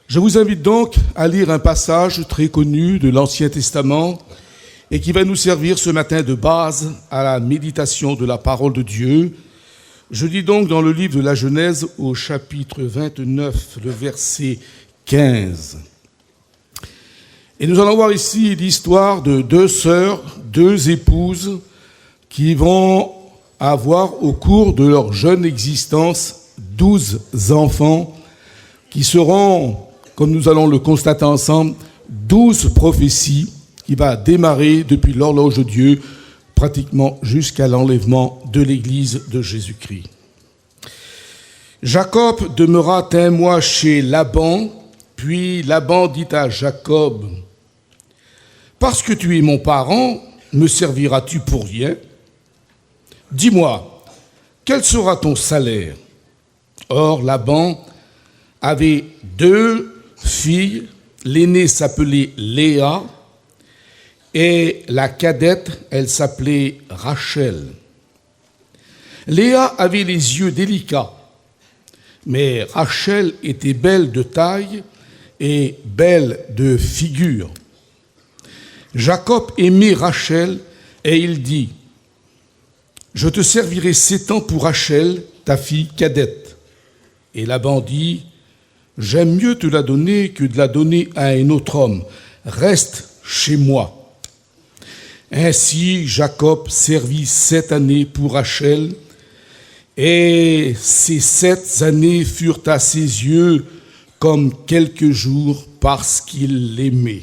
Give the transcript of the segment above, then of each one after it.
Je vous invite donc à lire un passage très connu de l'Ancien Testament et qui va nous servir ce matin de base à la méditation de la parole de Dieu. Je lis donc dans le livre de la Genèse au chapitre 29, le verset 15. Et nous allons voir ici l'histoire de deux sœurs, deux épouses qui vont avoir au cours de leur jeune existence 12 enfants qui seront, comme nous allons le constater ensemble, 12 prophéties qui va démarrer depuis l'horloge de Dieu pratiquement jusqu'à l'enlèvement de l'Église de Jésus-Christ. Jacob demeura un mois chez Laban, puis Laban dit à Jacob, « Parce que tu es mon parent, me serviras-tu pour rien? Dis-moi, quel sera ton salaire ?» Or, Laban avait deux filles, l'aînée s'appelait Léa, et la cadette, elle s'appelait Rachel. Léa avait les yeux délicats, mais Rachel était belle de taille et belle de figure. Jacob aimait Rachel et il dit, « Je te servirai 7 ans pour Rachel, ta fille cadette. » Et Laban dit, « J'aime mieux te la donner que de la donner à un autre homme. Reste chez moi. » Ainsi, Jacob servit 7 années pour Rachel, et ces 7 années furent à ses yeux comme quelques jours parce qu'il l'aimait.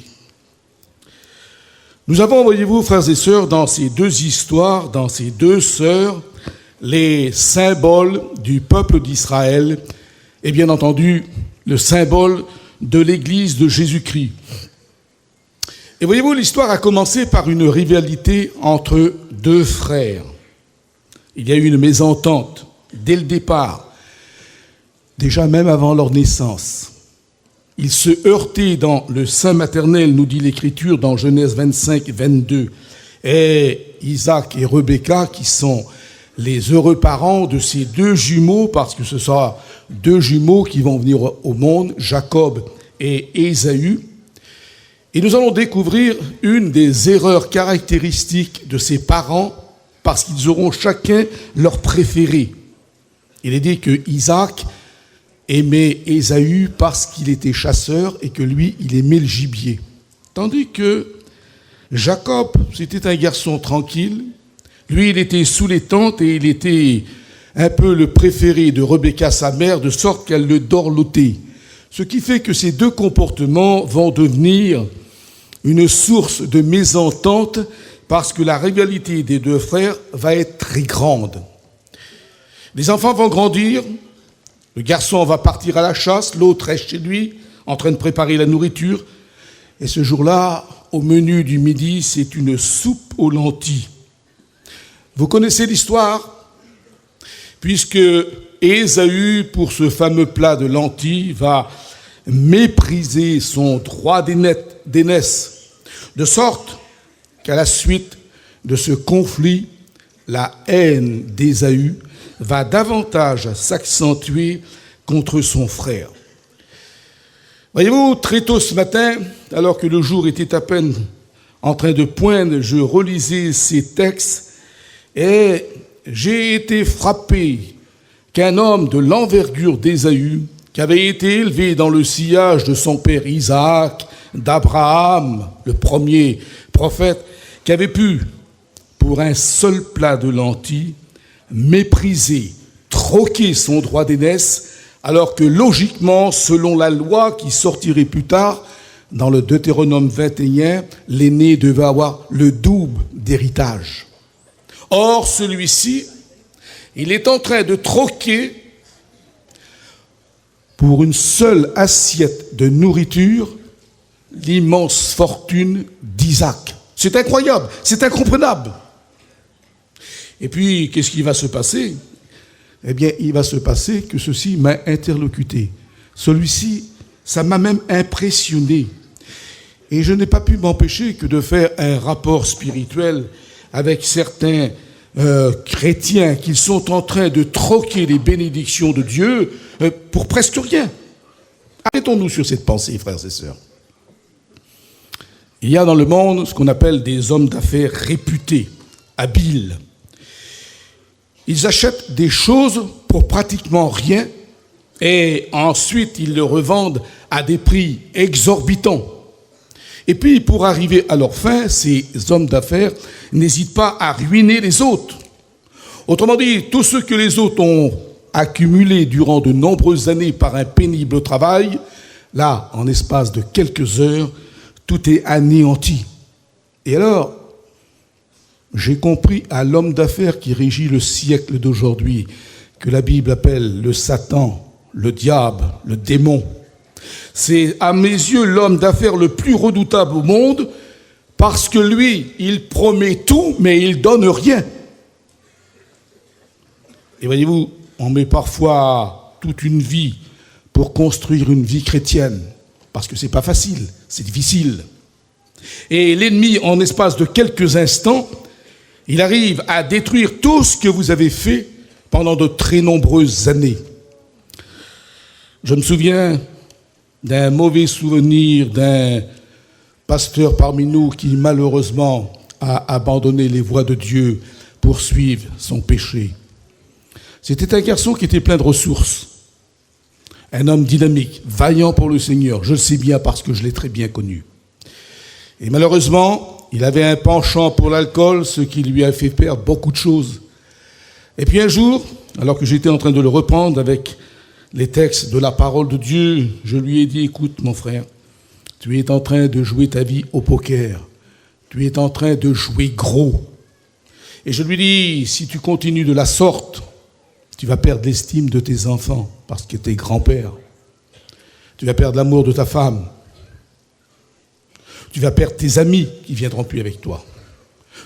Nous avons, voyez-vous, frères et sœurs, dans ces deux histoires, dans ces deux sœurs, les symboles du peuple d'Israël et bien entendu le symbole de l'Église de Jésus-Christ. Et voyez-vous, l'histoire a commencé par une rivalité entre deux frères. Il y a eu une mésentente dès le départ, déjà même avant leur naissance. Ils se heurtaient dans le sein maternel, nous dit l'Écriture dans Genèse 25, 22. Et Isaac et Rebecca, qui sont les heureux parents de ces deux jumeaux, parce que ce sera deux jumeaux qui vont venir au monde, Jacob et Ésaü. Et nous allons découvrir une des erreurs caractéristiques de ces parents, parce qu'ils auront chacun leur préféré. Il est dit que Isaac aimait Ésaü parce qu'il était chasseur et que lui, il aimait le gibier. Tandis que Jacob, c'était un garçon tranquille. Lui, il était sous les tentes et il était un peu le préféré de Rebecca, sa mère, de sorte qu'elle le dorlotait. Ce qui fait que ces deux comportements vont devenir une source de mésentente parce que la rivalité des deux frères va être très grande. Les enfants vont grandir, le garçon va partir à la chasse, l'autre reste chez lui en train de préparer la nourriture. Et ce jour-là, au menu du midi, c'est une soupe aux lentilles. Vous connaissez l'histoire, puisque Ésaü, pour ce fameux plat de lentilles, va mépriser son droit d'aînesse, de sorte qu'à la suite de ce conflit, la haine d'Ésaü va davantage s'accentuer contre son frère. Voyez-vous, très tôt ce matin, alors que le jour était à peine en train de poindre, je relisais ces textes et j'ai été frappé qu'un homme de l'envergure d'Ésaü, qui avait été élevé dans le sillage de son père Isaac, d'Abraham, le premier prophète, qui avait pu, pour un seul plat de lentilles, mépriser, troquer son droit d'aînesse, alors que logiquement, selon la loi qui sortirait plus tard, dans le Deutéronome 21, l'aîné devait avoir le double d'héritage. Or, celui-ci, il est en train de troquer pour une seule assiette de nourriture l'immense fortune d'Isaac. C'est incroyable, c'est incomprenable. Et puis, qu'est-ce qui va se passer? Eh bien, il va se passer que ceci m'a interlocuté. Celui-ci, ça m'a même impressionné. Et je n'ai pas pu m'empêcher que de faire un rapport spirituel avec certains chrétiens qui sont en train de troquer les bénédictions de Dieu pour presque rien. Arrêtons-nous sur cette pensée, frères et sœurs. Il y a dans le monde ce qu'on appelle des hommes d'affaires réputés, habiles. Ils achètent des choses pour pratiquement rien et ensuite ils le revendent à des prix exorbitants. Et puis pour arriver à leur fin, ces hommes d'affaires n'hésitent pas à ruiner les autres. Autrement dit, tout ce que les autres ont accumulé durant de nombreuses années par un pénible travail, là, en espace de quelques heures, tout est anéanti. Et alors, j'ai compris à l'homme d'affaires qui régit le siècle d'aujourd'hui, que la Bible appelle le Satan, le diable, le démon. C'est à mes yeux l'homme d'affaires le plus redoutable au monde, parce que lui, il promet tout, mais il donne rien. Et voyez-vous, on met parfois toute une vie pour construire une vie chrétienne, parce que c'est pas facile, c'est difficile. Et l'ennemi, en espace de quelques instants, il arrive à détruire tout ce que vous avez fait pendant de très nombreuses années. Je me souviens d'un mauvais souvenir d'un pasteur parmi nous qui malheureusement a abandonné les voies de Dieu pour suivre son péché. C'était un garçon qui était plein de ressources, un homme dynamique, vaillant pour le Seigneur. Je le sais bien parce que je l'ai très bien connu. Et malheureusement, il avait un penchant pour l'alcool, ce qui lui a fait perdre beaucoup de choses. Et puis un jour, alors que j'étais en train de le reprendre avec les textes de la parole de Dieu, je lui ai dit, écoute mon frère, tu es en train de jouer ta vie au poker. Tu es en train de jouer gros. Et je lui dis, si tu continues de la sorte, tu vas perdre l'estime de tes enfants parce que tu es grand-père. Tu vas perdre l'amour de ta femme. Tu vas perdre tes amis qui ne viendront plus avec toi.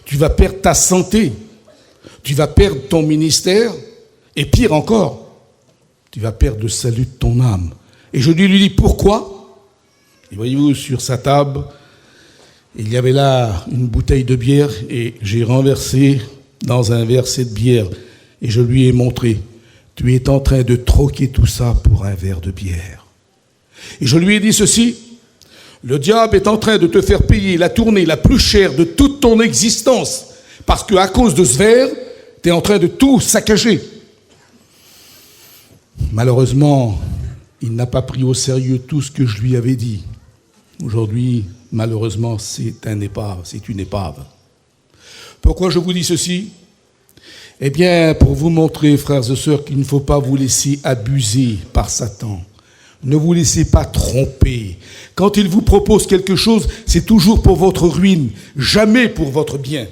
Tu vas perdre ta santé. Tu vas perdre ton ministère. Et pire encore, tu vas perdre le salut de ton âme. Et je lui dis, pourquoi ? Et voyez-vous, sur sa table, il y avait là une bouteille de bière et j'ai renversé dans un verre cette bière. Et je lui ai montré, tu es en train de troquer tout ça pour un verre de bière. Et je lui ai dit ceci, le diable est en train de te faire payer la tournée la plus chère de toute ton existence, parce qu'à cause de ce verre, tu es en train de tout saccager. Malheureusement, il n'a pas pris au sérieux tout ce que je lui avais dit. Aujourd'hui, malheureusement, c'est une épave. Pourquoi je vous dis ceci ? Eh bien, pour vous montrer, frères et sœurs, qu'il ne faut pas vous laisser abuser par Satan. Ne vous laissez pas tromper. Quand il vous propose quelque chose, c'est toujours pour votre ruine, jamais pour votre bien.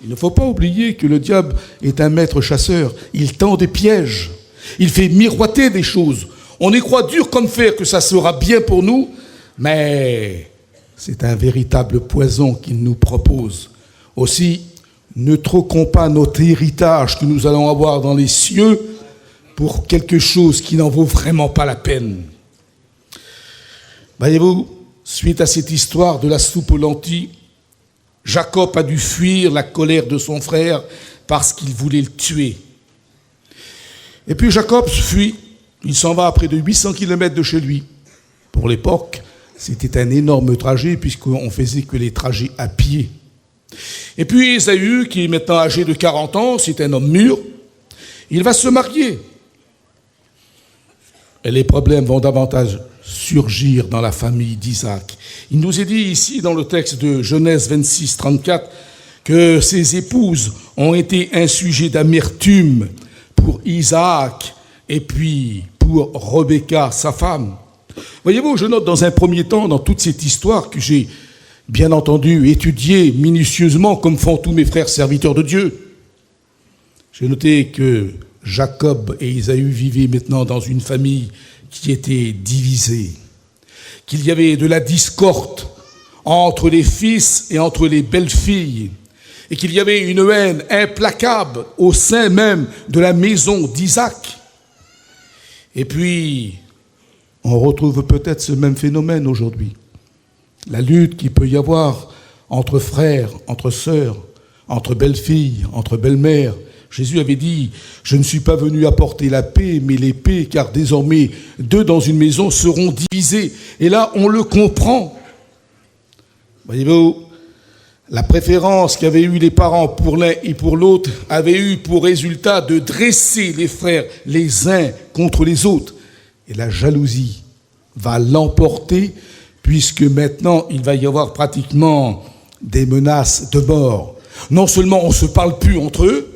Il ne faut pas oublier que le diable est un maître chasseur. Il tend des pièges. Il fait miroiter des choses. On y croit dur comme fer que ça sera bien pour nous, mais c'est un véritable poison qu'il nous propose. Aussi, ne troquons pas notre héritage que nous allons avoir dans les cieux pour quelque chose qui n'en vaut vraiment pas la peine. Voyez-vous, suite à cette histoire de la soupe aux lentilles, Jacob a dû fuir la colère de son frère parce qu'il voulait le tuer. Et puis Jacob fuit, il s'en va à près de 800 km de chez lui. Pour l'époque, c'était un énorme trajet puisqu'on faisait que les trajets à pied. Et puis Ésaü, qui est maintenant âgé de 40 ans, c'est un homme mûr, il va se marier. Et les problèmes vont davantage surgir dans la famille d'Isaac. Il nous est dit ici dans le texte de Genèse 26, 34 que ses épouses ont été un sujet d'amertume pour Isaac et puis pour Rebecca, sa femme. Voyez-vous, je note dans un premier temps, dans toute cette histoire que j'ai bien entendu étudiée minutieusement comme font tous mes frères serviteurs de Dieu, j'ai noté que Jacob et Ésaü vivaient maintenant dans une famille qui était divisée, qu'il y avait de la discorde entre les fils et entre les belles-filles, et qu'il y avait une haine implacable au sein même de la maison d'Isaac. Et puis, on retrouve peut-être ce même phénomène aujourd'hui. La lutte qu'il peut y avoir entre frères, entre sœurs, entre belles-filles, entre belles-mères, Jésus avait dit « Je ne suis pas venu apporter la paix, mais l'épée, car désormais, deux dans une maison seront divisés. » Et là, on le comprend. Voyez-vous, la préférence qu'avaient eu les parents pour l'un et pour l'autre avait eu pour résultat de dresser les frères les uns contre les autres. Et la jalousie va l'emporter, puisque maintenant, il va y avoir pratiquement des menaces de mort. Non seulement on ne se parle plus entre eux,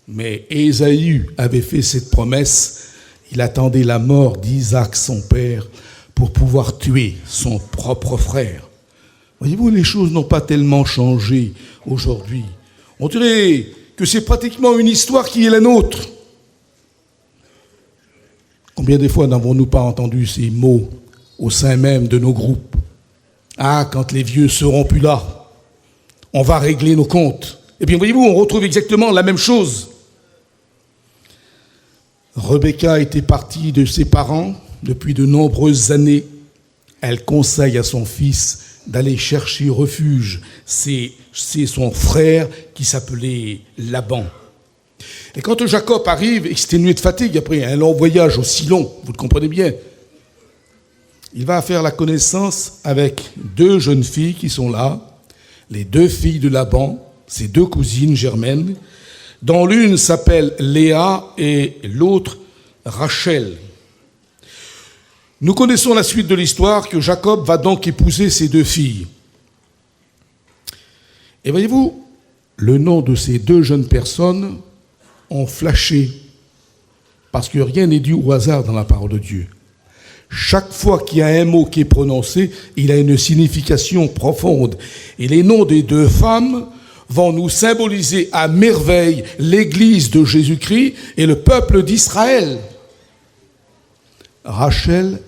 mais Ésaü avait fait cette promesse. Il attendait la mort d'Isaac, son père, pour pouvoir tuer son propre frère. Voyez-vous, les choses n'ont pas tellement changé aujourd'hui. On dirait que c'est pratiquement une histoire qui est la nôtre. Combien de fois n'avons-nous pas entendu ces mots au sein même de nos groupes? Ah, quand les vieux seront plus là, on va régler nos comptes. Et bien, voyez-vous, on retrouve exactement la même chose. Rebecca était partie de ses parents depuis de nombreuses années. Elle conseille à son fils d'aller chercher refuge. C'est son frère qui s'appelait Laban. Et quand Jacob arrive, exténué de fatigue, après un long voyage aussi long, vous le comprenez bien, il va faire la connaissance avec deux jeunes filles qui sont là, les deux filles de Laban, ses deux cousines germaines, dont l'une s'appelle Léa et l'autre Rachel. Nous connaissons la suite de l'histoire, que Jacob va donc épouser ces deux filles. Et voyez-vous, le nom de ces deux jeunes personnes ont flashé, parce que rien n'est dû au hasard dans la parole de Dieu. Chaque fois qu'il y a un mot qui est prononcé, il a une signification profonde. Et les noms des deux femmes vont nous symboliser à merveille l'Église de Jésus-Christ et le peuple d'Israël. Rachel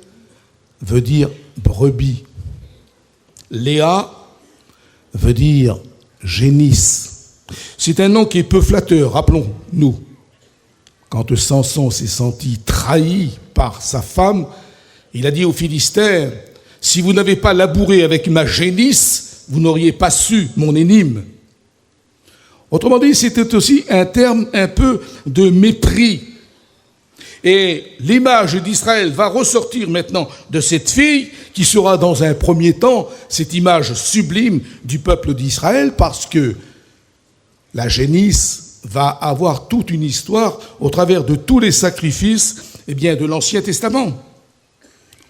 veut dire brebis. Léa veut dire génisse. C'est un nom qui est peu flatteur, rappelons-nous. Quand Samson s'est senti trahi par sa femme, il a dit aux Philistins, « Si vous n'avez pas labouré avec ma génisse, vous n'auriez pas su mon énigme. » Autrement dit, c'était aussi un terme un peu de mépris. Et l'image d'Israël va ressortir maintenant de cette fille qui sera dans un premier temps cette image sublime du peuple d'Israël, parce que la génisse va avoir toute une histoire au travers de tous les sacrifices de l'Ancien Testament.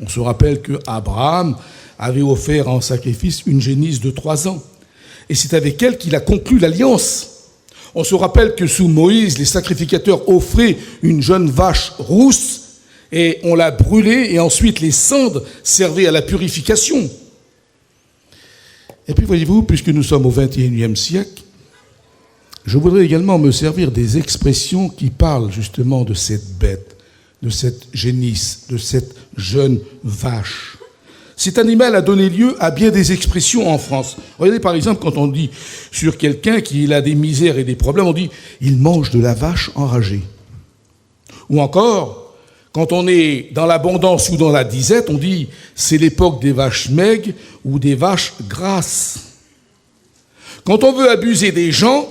On se rappelle qu'Abraham avait offert en sacrifice une génisse de 3 ans. Et c'est avec elle qu'il a conclu l'alliance. On se rappelle que sous Moïse, les sacrificateurs offraient une jeune vache rousse et on la brûlait et ensuite les cendres servaient à la purification. Et puis voyez-vous, puisque nous sommes au XXIe siècle, je voudrais également me servir des expressions qui parlent justement de cette bête, de cette génisse, de cette jeune vache. Cet animal a donné lieu à bien des expressions en France. Regardez par exemple quand on dit sur quelqu'un qui a des misères et des problèmes, on dit « il mange de la vache enragée ». Ou encore, quand on est dans l'abondance ou dans la disette, on dit « c'est l'époque des vaches maigres ou des vaches grasses ». Quand on veut abuser des gens,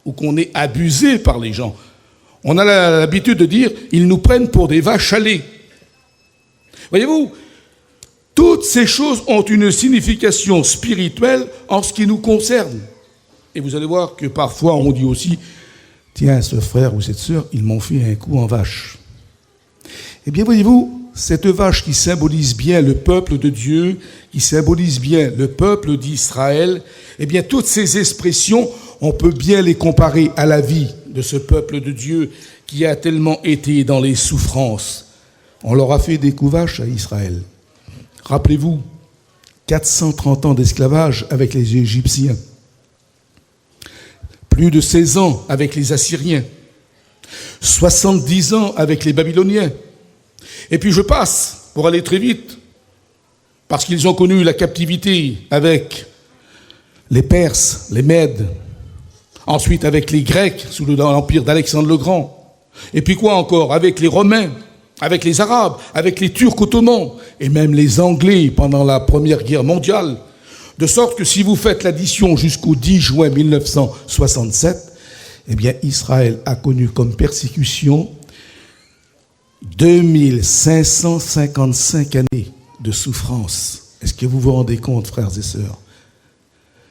ou qu'on est abusé par les gens, on a l'habitude de dire « ils nous prennent pour des vaches à lait ». Voyez-vous, toutes ces choses ont une signification spirituelle en ce qui nous concerne. Et vous allez voir que parfois on dit aussi « tiens, ce frère ou cette sœur, ils m'ont fait un coup en vache ». Eh bien, voyez-vous, cette vache qui symbolise bien le peuple de Dieu, qui symbolise bien le peuple d'Israël, eh bien, toutes ces expressions, on peut bien les comparer à la vie de ce peuple de Dieu qui a tellement été dans les souffrances. On leur a fait des coups vaches à Israël. Rappelez-vous, 430 ans d'esclavage avec les Égyptiens, plus de 16 ans avec les Assyriens, 70 ans avec les Babyloniens. Et puis je passe, pour aller très vite, parce qu'ils ont connu la captivité avec les Perses, les Mèdes, ensuite avec les Grecs sous l'empire d'Alexandre le Grand, et puis quoi encore, avec les Romains, avec les Arabes, avec les Turcs ottomans, et même les Anglais pendant la Première Guerre mondiale, de sorte que si vous faites l'addition jusqu'au 10 juin 1967, eh bien Israël a connu comme persécution 2555 années de souffrance. Est-ce que vous vous rendez compte, frères et sœurs?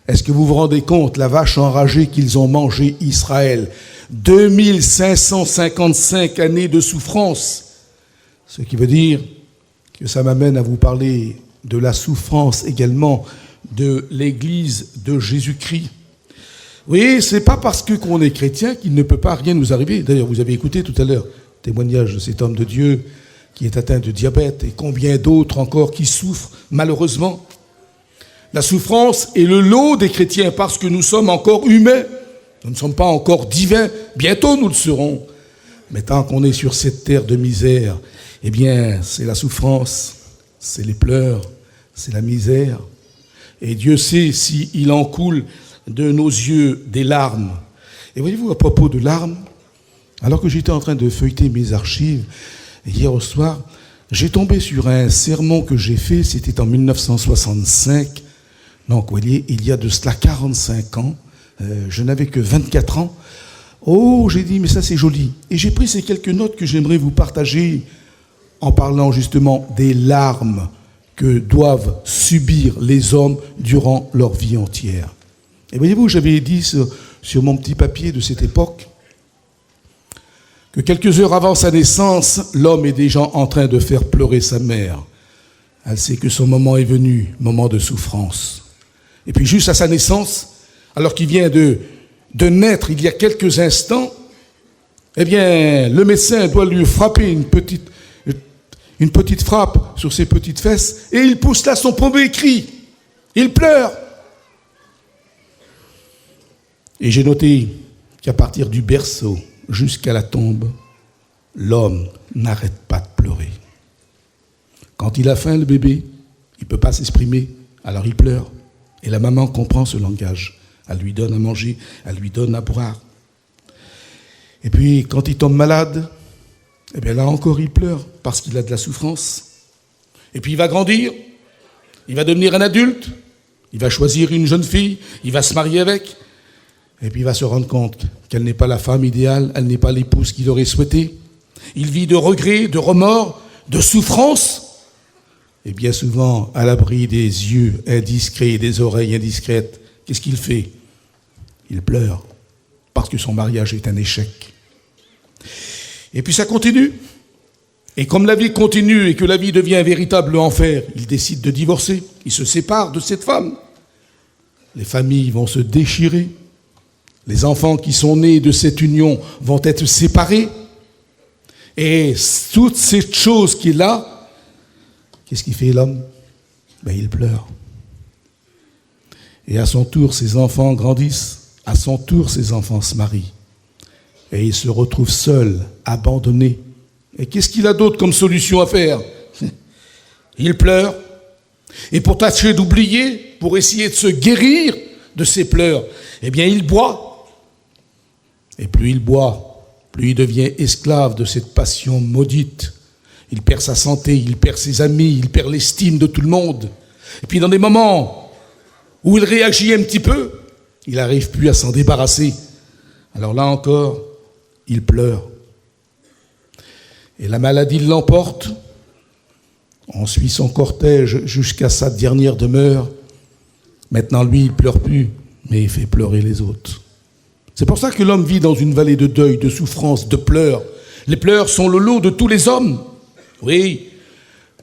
Est-ce que vous vous rendez compte la vache enragée qu'ils ont mangée, Israël? 2555 années de souffrance. Ce qui veut dire que ça m'amène à vous parler de la souffrance également de l'Église de Jésus-Christ. Oui, c'est pas parce qu'on est chrétien qu'il ne peut pas rien nous arriver. D'ailleurs, vous avez écouté tout à l'heure le témoignage de cet homme de Dieu qui est atteint de diabète et combien d'autres encore qui souffrent malheureusement. La souffrance est le lot des chrétiens parce que nous sommes encore humains. Nous ne sommes pas encore divins. Bientôt nous le serons. Mais tant qu'on est sur cette terre de misère, eh bien, c'est la souffrance, c'est les pleurs, c'est la misère. Et Dieu sait s'il en coule de nos yeux des larmes. Et voyez-vous, à propos de larmes, alors que j'étais en train de feuilleter mes archives, hier au soir, j'ai tombé sur un sermon que j'ai fait, c'était en 1965. Donc, vous voyez, il y a de cela 45 ans, je n'avais que 24 ans. Oh, j'ai dit, mais ça c'est joli. Et j'ai pris ces quelques notes que j'aimerais vous partager en parlant justement des larmes que doivent subir les hommes durant leur vie entière. Et voyez-vous, j'avais dit sur mon petit papier de cette époque que quelques heures avant sa naissance, l'homme est déjà en train de faire pleurer sa mère. Elle sait que son moment est venu, moment de souffrance. Et puis juste à sa naissance, alors qu'il vient de naître il y a quelques instants, eh bien, le médecin doit lui frapper une petite frappe sur ses petites fesses et il pousse là son premier cri. Il pleure. Et j'ai noté qu'à partir du berceau jusqu'à la tombe, l'homme n'arrête pas de pleurer. Quand il a faim, le bébé, il ne peut pas s'exprimer, alors il pleure. Et la maman comprend ce langage. Elle lui donne à manger, elle lui donne à boire. Et puis, quand il tombe malade, eh bien là encore, il pleure parce qu'il a de la souffrance. Et puis, il va grandir, il va devenir un adulte, il va choisir une jeune fille, il va se marier avec, et puis il va se rendre compte qu'elle n'est pas la femme idéale, elle n'est pas l'épouse qu'il aurait souhaité. Il vit de regrets, de remords, de souffrances. Et bien souvent, à l'abri des yeux indiscrets et des oreilles indiscrètes, qu'est-ce qu'il fait? Il pleure parce que son mariage est un échec. Et puis ça continue. Et comme la vie continue et que la vie devient un véritable enfer, il décide de divorcer. Il se sépare de cette femme. Les familles vont se déchirer. Les enfants qui sont nés de cette union vont être séparés. Et toute cette chose qui est là, qu'est-ce qu'il fait l'homme? Il pleure. Et à son tour, ses enfants grandissent. À son tour, ses enfants se marient. Et il se retrouve seul, abandonné. Et qu'est-ce qu'il a d'autre comme solution à faire? Il pleure. Et pour tâcher d'oublier, pour essayer de se guérir de ses pleurs, eh bien, il boit. Et plus il boit, plus il devient esclave de cette passion maudite. Il perd sa santé, il perd ses amis, il perd l'estime de tout le monde. Et puis dans des moments où il réagit un petit peu, il n'arrive plus à s'en débarrasser. Alors là encore, il pleure. Et la maladie l'emporte. On suit son cortège jusqu'à sa dernière demeure. Maintenant, lui, il ne pleure plus, mais il fait pleurer les autres. C'est pour ça que l'homme vit dans une vallée de deuil, de souffrance, de pleurs. Les pleurs sont le lot de tous les hommes. Oui,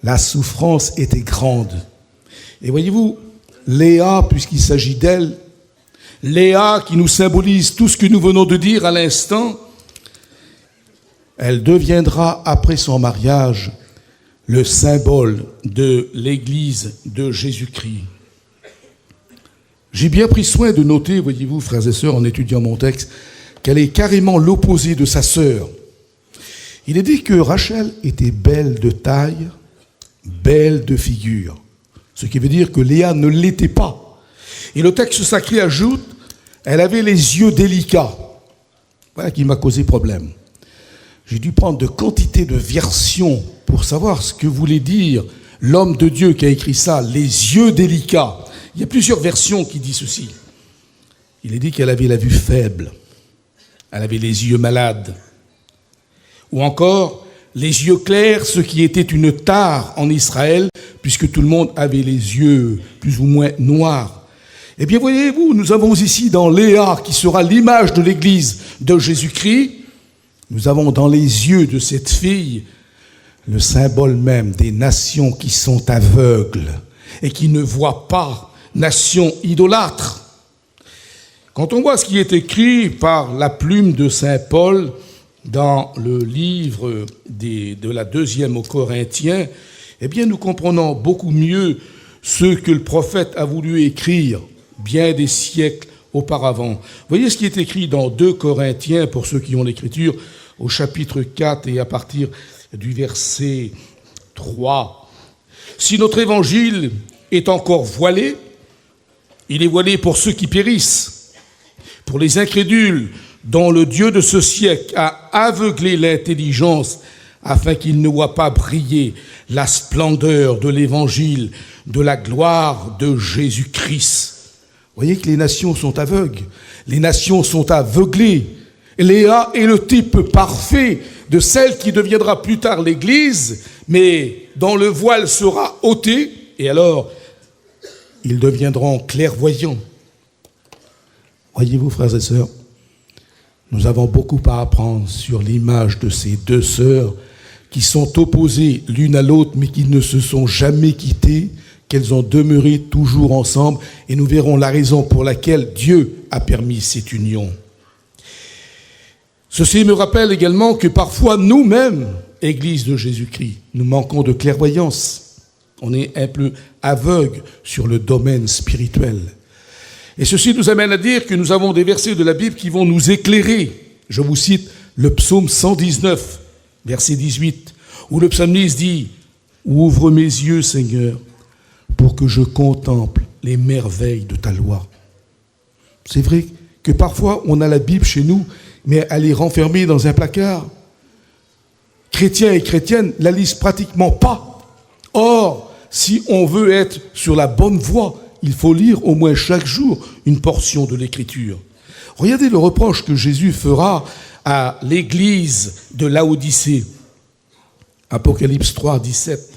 la souffrance était grande. Et voyez-vous, Léa, puisqu'il s'agit d'elle, Léa qui nous symbolise tout ce que nous venons de dire à l'instant, elle deviendra, après son mariage, le symbole de l'Église de Jésus-Christ. J'ai bien pris soin de noter, voyez-vous, frères et sœurs, en étudiant mon texte, qu'elle est carrément l'opposé de sa sœur. Il est dit que Rachel était belle de taille, belle de figure. Ce qui veut dire que Léa ne l'était pas. Et le texte sacré ajoute, elle avait les yeux délicats. Voilà qui m'a causé problème. J'ai dû prendre de quantité de versions pour savoir ce que voulait dire l'homme de Dieu qui a écrit ça, les yeux délicats. Il y a plusieurs versions qui disent ceci. Il est dit qu'elle avait la vue faible. Elle avait les yeux malades. Ou encore, les yeux clairs, ce qui était une tare en Israël, puisque tout le monde avait les yeux plus ou moins noirs. Eh bien, voyez-vous, nous avons ici dans Léa, qui sera l'image de l'Église de Jésus-Christ, nous avons dans les yeux de cette fille le symbole même des nations qui sont aveugles et qui ne voient pas, nations idolâtres. Quand on voit ce qui est écrit par la plume de saint Paul dans le livre de la 2e aux Corinthiens, eh bien nous comprenons beaucoup mieux ce que le prophète a voulu écrire bien des siècles auparavant. Voyez ce qui est écrit dans 2 Corinthiens, pour ceux qui ont l'écriture, au chapitre 4 et à partir du verset 3. Si notre évangile est encore voilé, il est voilé pour ceux qui périssent, pour les incrédules dont le Dieu de ce siècle a aveuglé l'intelligence afin qu'ils ne voient pas briller la splendeur de l'évangile de la gloire de Jésus-Christ. Vous voyez que les nations sont aveugles, les nations sont aveuglées. Léa est le type parfait de celle qui deviendra plus tard l'Église, mais dont le voile sera ôté, et alors ils deviendront clairvoyants. Voyez-vous, frères et sœurs, nous avons beaucoup à apprendre sur l'image de ces deux sœurs qui sont opposées l'une à l'autre, mais qui ne se sont jamais quittées, qu'elles ont demeuré toujours ensemble, et nous verrons la raison pour laquelle Dieu a permis cette union. Ceci me rappelle également que parfois nous-mêmes, Église de Jésus-Christ, nous manquons de clairvoyance. On est un peu aveugle sur le domaine spirituel. Et ceci nous amène à dire que nous avons des versets de la Bible qui vont nous éclairer. Je vous cite le psaume 119, verset 18, où le psalmiste dit « Ouvre mes yeux, Seigneur, pour que je contemple les merveilles de ta loi. » C'est vrai que parfois on a la Bible chez nous, mais elle est renfermée dans un placard. Chrétiens et chrétiennes la lisent pratiquement pas. Or, si on veut être sur la bonne voie, il faut lire au moins chaque jour une portion de l'Écriture. Regardez le reproche que Jésus fera à l'église de Laodicée. Apocalypse 3, 17.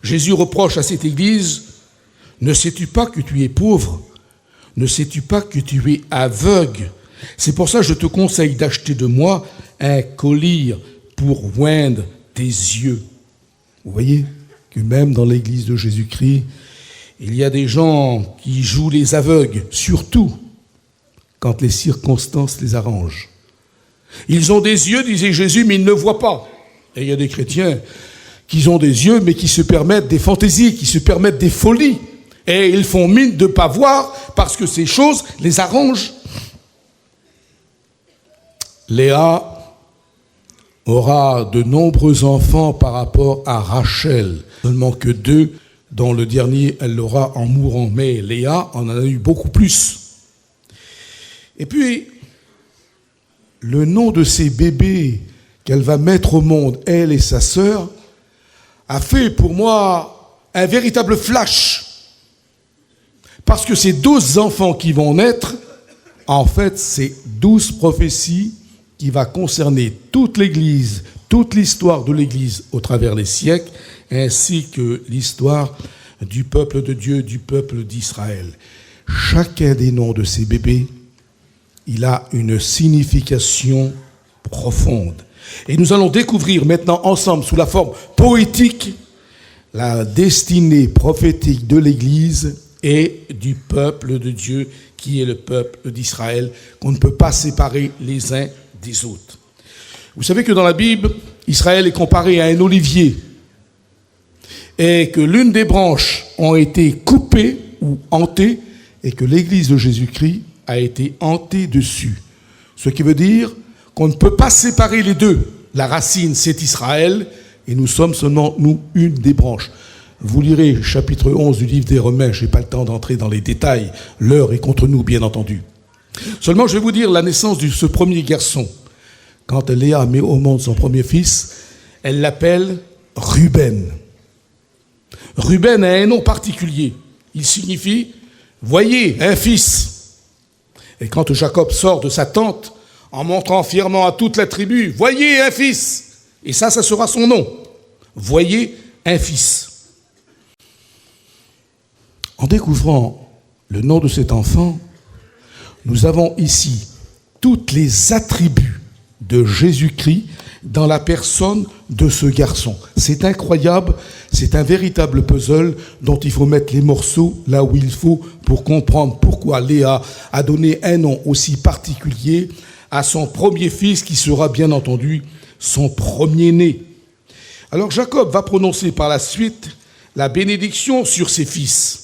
Jésus reproche à cette église, « Ne sais-tu pas que tu es pauvre? Ne sais-tu pas que tu es aveugle? C'est pour ça que je te conseille d'acheter de moi un collier pour oindre tes yeux. » Vous voyez que même dans l'église de Jésus-Christ, il y a des gens qui jouent les aveugles, surtout quand les circonstances les arrangent. Ils ont des yeux, disait Jésus, mais ils ne voient pas. Et il y a des chrétiens qui ont des yeux, mais qui se permettent des fantaisies, qui se permettent des folies. Et ils font mine de ne pas voir parce que ces choses les arrangent. Léa aura de nombreux enfants par rapport à Rachel, seulement que 2, dont le dernier, elle l'aura en mourant. Mais Léa en a eu beaucoup plus. Et puis, le nom de ces bébés qu'elle va mettre au monde, elle et sa sœur, a fait pour moi un véritable flash. Parce que ces 12 enfants qui vont naître, en fait, c'est 12 prophéties qui va concerner toute l'Église, toute l'histoire de l'Église au travers les siècles, ainsi que l'histoire du peuple de Dieu, du peuple d'Israël. Chacun des noms de ces bébés, il a une signification profonde. Et nous allons découvrir maintenant ensemble, sous la forme poétique, la destinée prophétique de l'Église et du peuple de Dieu, qui est le peuple d'Israël, qu'on ne peut pas séparer les uns des autres. Vous savez que dans la Bible, Israël est comparé à un olivier, et que l'une des branches ont été coupées ou hantées, et que l'Église de Jésus-Christ a été hantée dessus. Ce qui veut dire qu'on ne peut pas séparer les deux. La racine, c'est Israël, et nous sommes seulement, nous, une des branches. Vous lirez chapitre 11 du livre des Romains, je n'ai pas le temps d'entrer dans les détails, l'heure est contre nous, bien entendu. Seulement, je vais vous dire la naissance de ce premier garçon. Quand Léa met au monde son premier fils, elle l'appelle Ruben. Ruben a un nom particulier. Il signifie « voyez, un fils ». Et quand Jacob sort de sa tente, en montrant fièrement à toute la tribu, « Voyez un fils !» Et ça sera son nom. « Voyez un fils !» En découvrant le nom de cet enfant, nous avons ici tous les attributs de Jésus-Christ dans la personne de ce garçon. C'est incroyable, c'est un véritable puzzle dont il faut mettre les morceaux là où il faut pour comprendre pourquoi Léa a donné un nom aussi particulier à son premier fils qui sera bien entendu son premier-né. Alors Jacob va prononcer par la suite la bénédiction sur ses fils.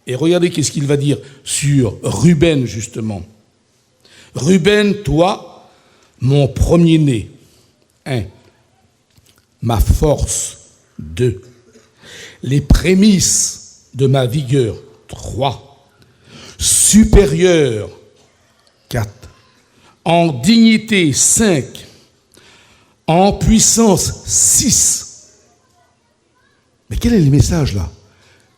Et regardez qu'est-ce qu'il va dire sur Ruben justement. Ruben, toi, mon premier-né. 1. Ma force. 2. Les prémices de ma vigueur. 3. Supérieur. 4. En dignité. 5. En puissance. 6. Mais quel est le message là ?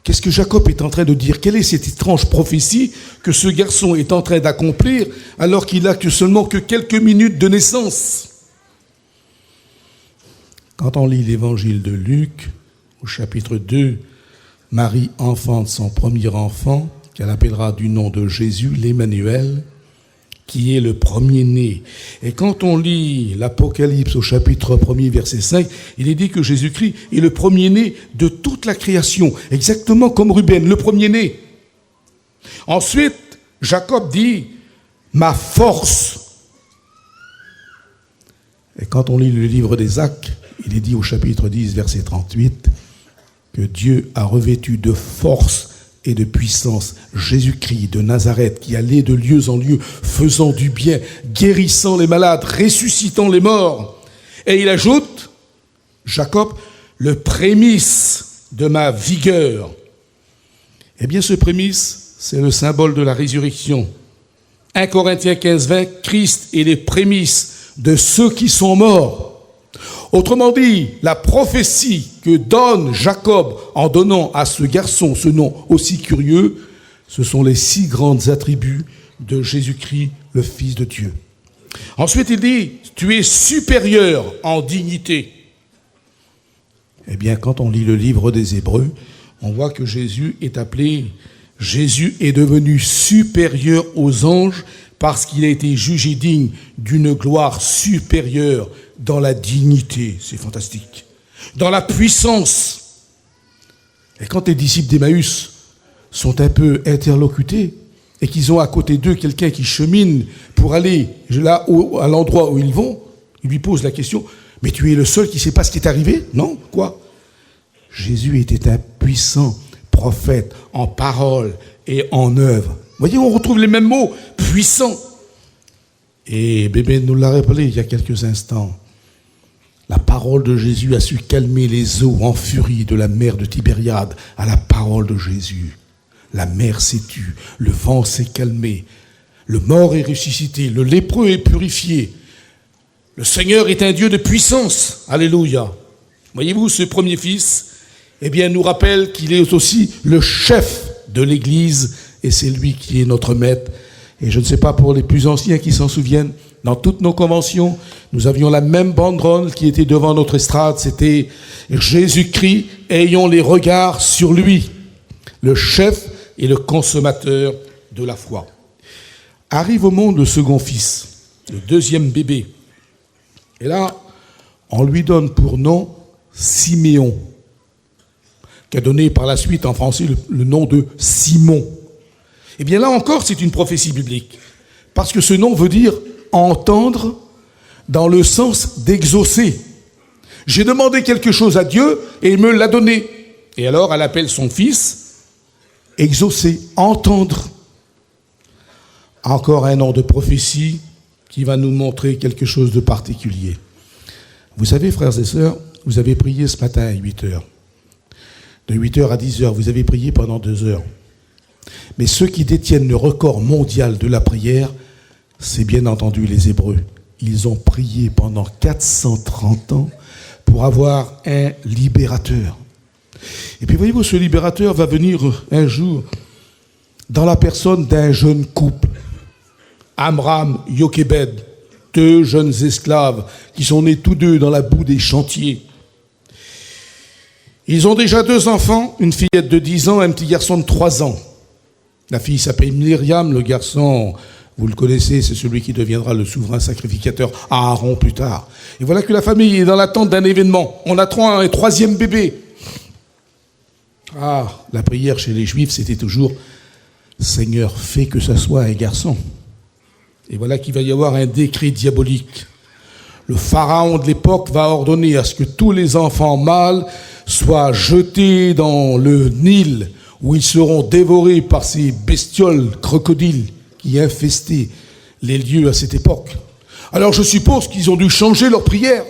Qu'est-ce que Jacob est en train de dire ? Quelle est cette étrange prophétie que ce garçon est en train d'accomplir alors qu'il n'a seulement que quelques minutes de naissance ? Quand on lit l'évangile de Luc, au chapitre 2, Marie enfante son premier enfant, qu'elle appellera du nom de Jésus, l'Emmanuel, qui est le premier-né. Et quand on lit l'Apocalypse au chapitre 1er, verset 5, il est dit que Jésus-Christ est le premier-né de toute la création, exactement comme Ruben, le premier-né. Ensuite, Jacob dit « ma force ». Et quand on lit le livre des Actes, il est dit au chapitre 10, verset 38, que Dieu a revêtu de force et de puissance Jésus-Christ de Nazareth, qui allait de lieu en lieu, faisant du bien, guérissant les malades, ressuscitant les morts. Et il ajoute, Jacob, le prémisse de ma vigueur. Eh bien, ce prémisse, c'est le symbole de la résurrection. 1 Corinthiens 15, 20, Christ est les prémices de ceux qui sont morts. Autrement dit, la prophétie que donne Jacob en donnant à ce garçon ce nom aussi curieux, ce sont les 6 grands attributs de Jésus-Christ, le Fils de Dieu. Ensuite, il dit, tu es supérieur en dignité. Eh bien, quand on lit le livre des Hébreux, on voit que Jésus est devenu supérieur aux anges parce qu'il a été jugé digne d'une gloire supérieure dans la dignité. C'est fantastique. Dans la puissance. Et quand les disciples d'Emmaüs sont un peu interlocutés et qu'ils ont à côté d'eux quelqu'un qui chemine pour aller là à l'endroit où ils vont, ils lui posent la question, mais tu es le seul qui ne sait pas ce qui est arrivé ? Non ? Quoi ? Jésus était un puissant prophète en parole et en œuvre. Vous voyez, on retrouve les mêmes mots, puissant. Et bébé nous l'a rappelé il y a quelques instants. La parole de Jésus a su calmer les eaux en furie de la mer de Tibériade à la parole de Jésus. La mer s'est tue, le vent s'est calmé, le mort est ressuscité, le lépreux est purifié. Le Seigneur est un Dieu de puissance. Alléluia. Voyez-vous, ce premier fils, eh bien, nous rappelle qu'il est aussi le chef de l'Église et c'est lui qui est notre maître. Et je ne sais pas pour les plus anciens qui s'en souviennent, dans toutes nos conventions, nous avions la même banderole qui était devant notre estrade, c'était Jésus-Christ, ayons les regards sur lui, le chef et le consommateur de la foi. Arrive au monde le second fils, le deuxième bébé. Et là, on lui donne pour nom Siméon, qui a donné par la suite en français le nom de Simon. Eh bien là encore, c'est une prophétie biblique. Parce que ce nom veut dire entendre dans le sens d'exaucer. J'ai demandé quelque chose à Dieu et il me l'a donné. Et alors, elle appelle son fils exaucer, entendre. Encore un nom de prophétie qui va nous montrer quelque chose de particulier. Vous savez, frères et sœurs, vous avez prié ce matin à 8h. De 8h à 10h, vous avez prié pendant 2 heures. Mais ceux qui détiennent le record mondial de la prière, c'est bien entendu les Hébreux. Ils ont prié pendant 430 ans pour avoir un libérateur. Et puis voyez-vous, ce libérateur va venir un jour dans la personne d'un jeune couple, Amram, Yochebed. 2 jeunes esclaves qui sont nés tous deux dans la boue des chantiers. Ils ont déjà 2 enfants, une fillette de 10 ans et un petit garçon de 3 ans. La fille s'appelle Myriam, le garçon, vous le connaissez, c'est celui qui deviendra le souverain sacrificateur Aaron plus tard. Et voilà que la famille est dans l'attente d'un événement. On attend un 3e bébé. La prière chez les Juifs, c'était toujours « Seigneur, fais que ça soit un garçon ». Et voilà qu'il va y avoir un décret diabolique. Le pharaon de l'époque va ordonner à ce que tous les enfants mâles soient jetés dans le Nil, où ils seront dévorés par ces bestioles crocodiles qui infestaient les lieux à cette époque. Alors je suppose qu'ils ont dû changer leur prière.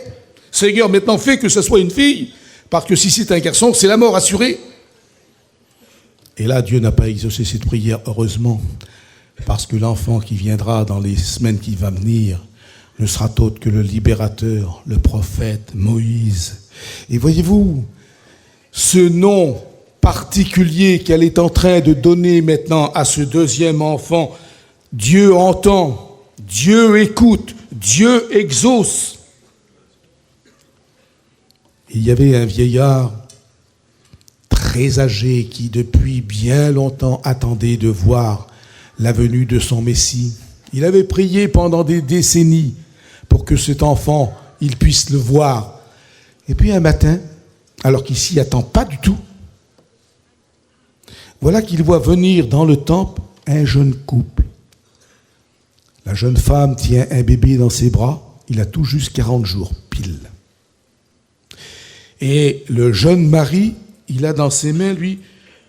Seigneur, maintenant fais que ce soit une fille, parce que si c'est un garçon, c'est la mort assurée. Et là, Dieu n'a pas exaucé cette prière, heureusement, parce que l'enfant qui viendra dans les semaines qui vont venir ne sera autre que le libérateur, le prophète Moïse. Et voyez-vous, ce nom particulier qu'elle est en train de donner maintenant à ce 2e enfant, Dieu entend, Dieu écoute, Dieu exauce. Il y avait un vieillard très âgé qui depuis bien longtemps attendait de voir la venue de son Messie. Il avait prié pendant des décennies pour que cet enfant, il puisse le voir. Et puis un matin, alors qu'il s'y attend pas du tout, voilà qu'il voit venir dans le temple un jeune couple. La jeune femme tient un bébé dans ses bras, il a tout juste 40 jours, pile. Et le jeune mari, il a dans ses mains, lui,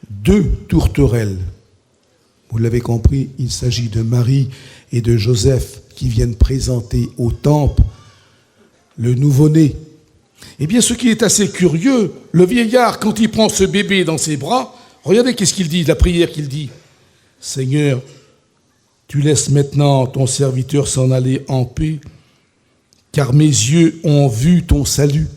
2 tourterelles. Vous l'avez compris, il s'agit de Marie et de Joseph qui viennent présenter au temple le nouveau-né. Eh bien, ce qui est assez curieux, le vieillard, quand il prend ce bébé dans ses bras, regardez qu'est-ce qu'il dit, la prière qu'il dit. Seigneur, tu laisses maintenant ton serviteur s'en aller en paix, car mes yeux ont vu ton salut.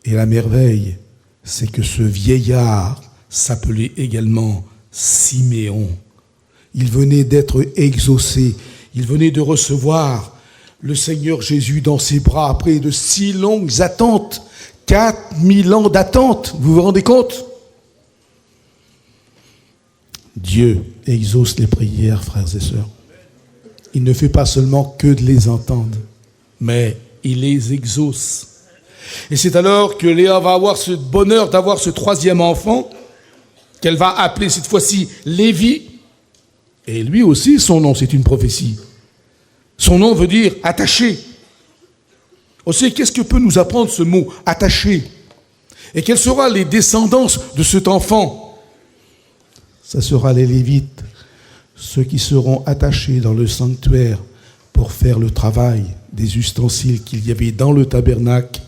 Et la merveille, c'est que ce vieillard s'appelait également Siméon. Il venait d'être exaucé, il venait de recevoir le Seigneur Jésus dans ses bras après de si longues attentes, 4000 ans d'attente, vous vous rendez compte ? Dieu exauce les prières, frères et sœurs. Il ne fait pas seulement que de les entendre, mais il les exauce. Et c'est alors que Léa va avoir ce bonheur d'avoir ce 3e enfant, qu'elle va appeler cette fois-ci Lévi. Et lui aussi, son nom, c'est une prophétie. Son nom veut dire attaché. Aussi, qu'est-ce que peut nous apprendre ce mot attaché? Et quelles seront les descendances de cet enfant? Ça sera les Lévites, ceux qui seront attachés dans le sanctuaire pour faire le travail des ustensiles qu'il y avait dans le tabernacle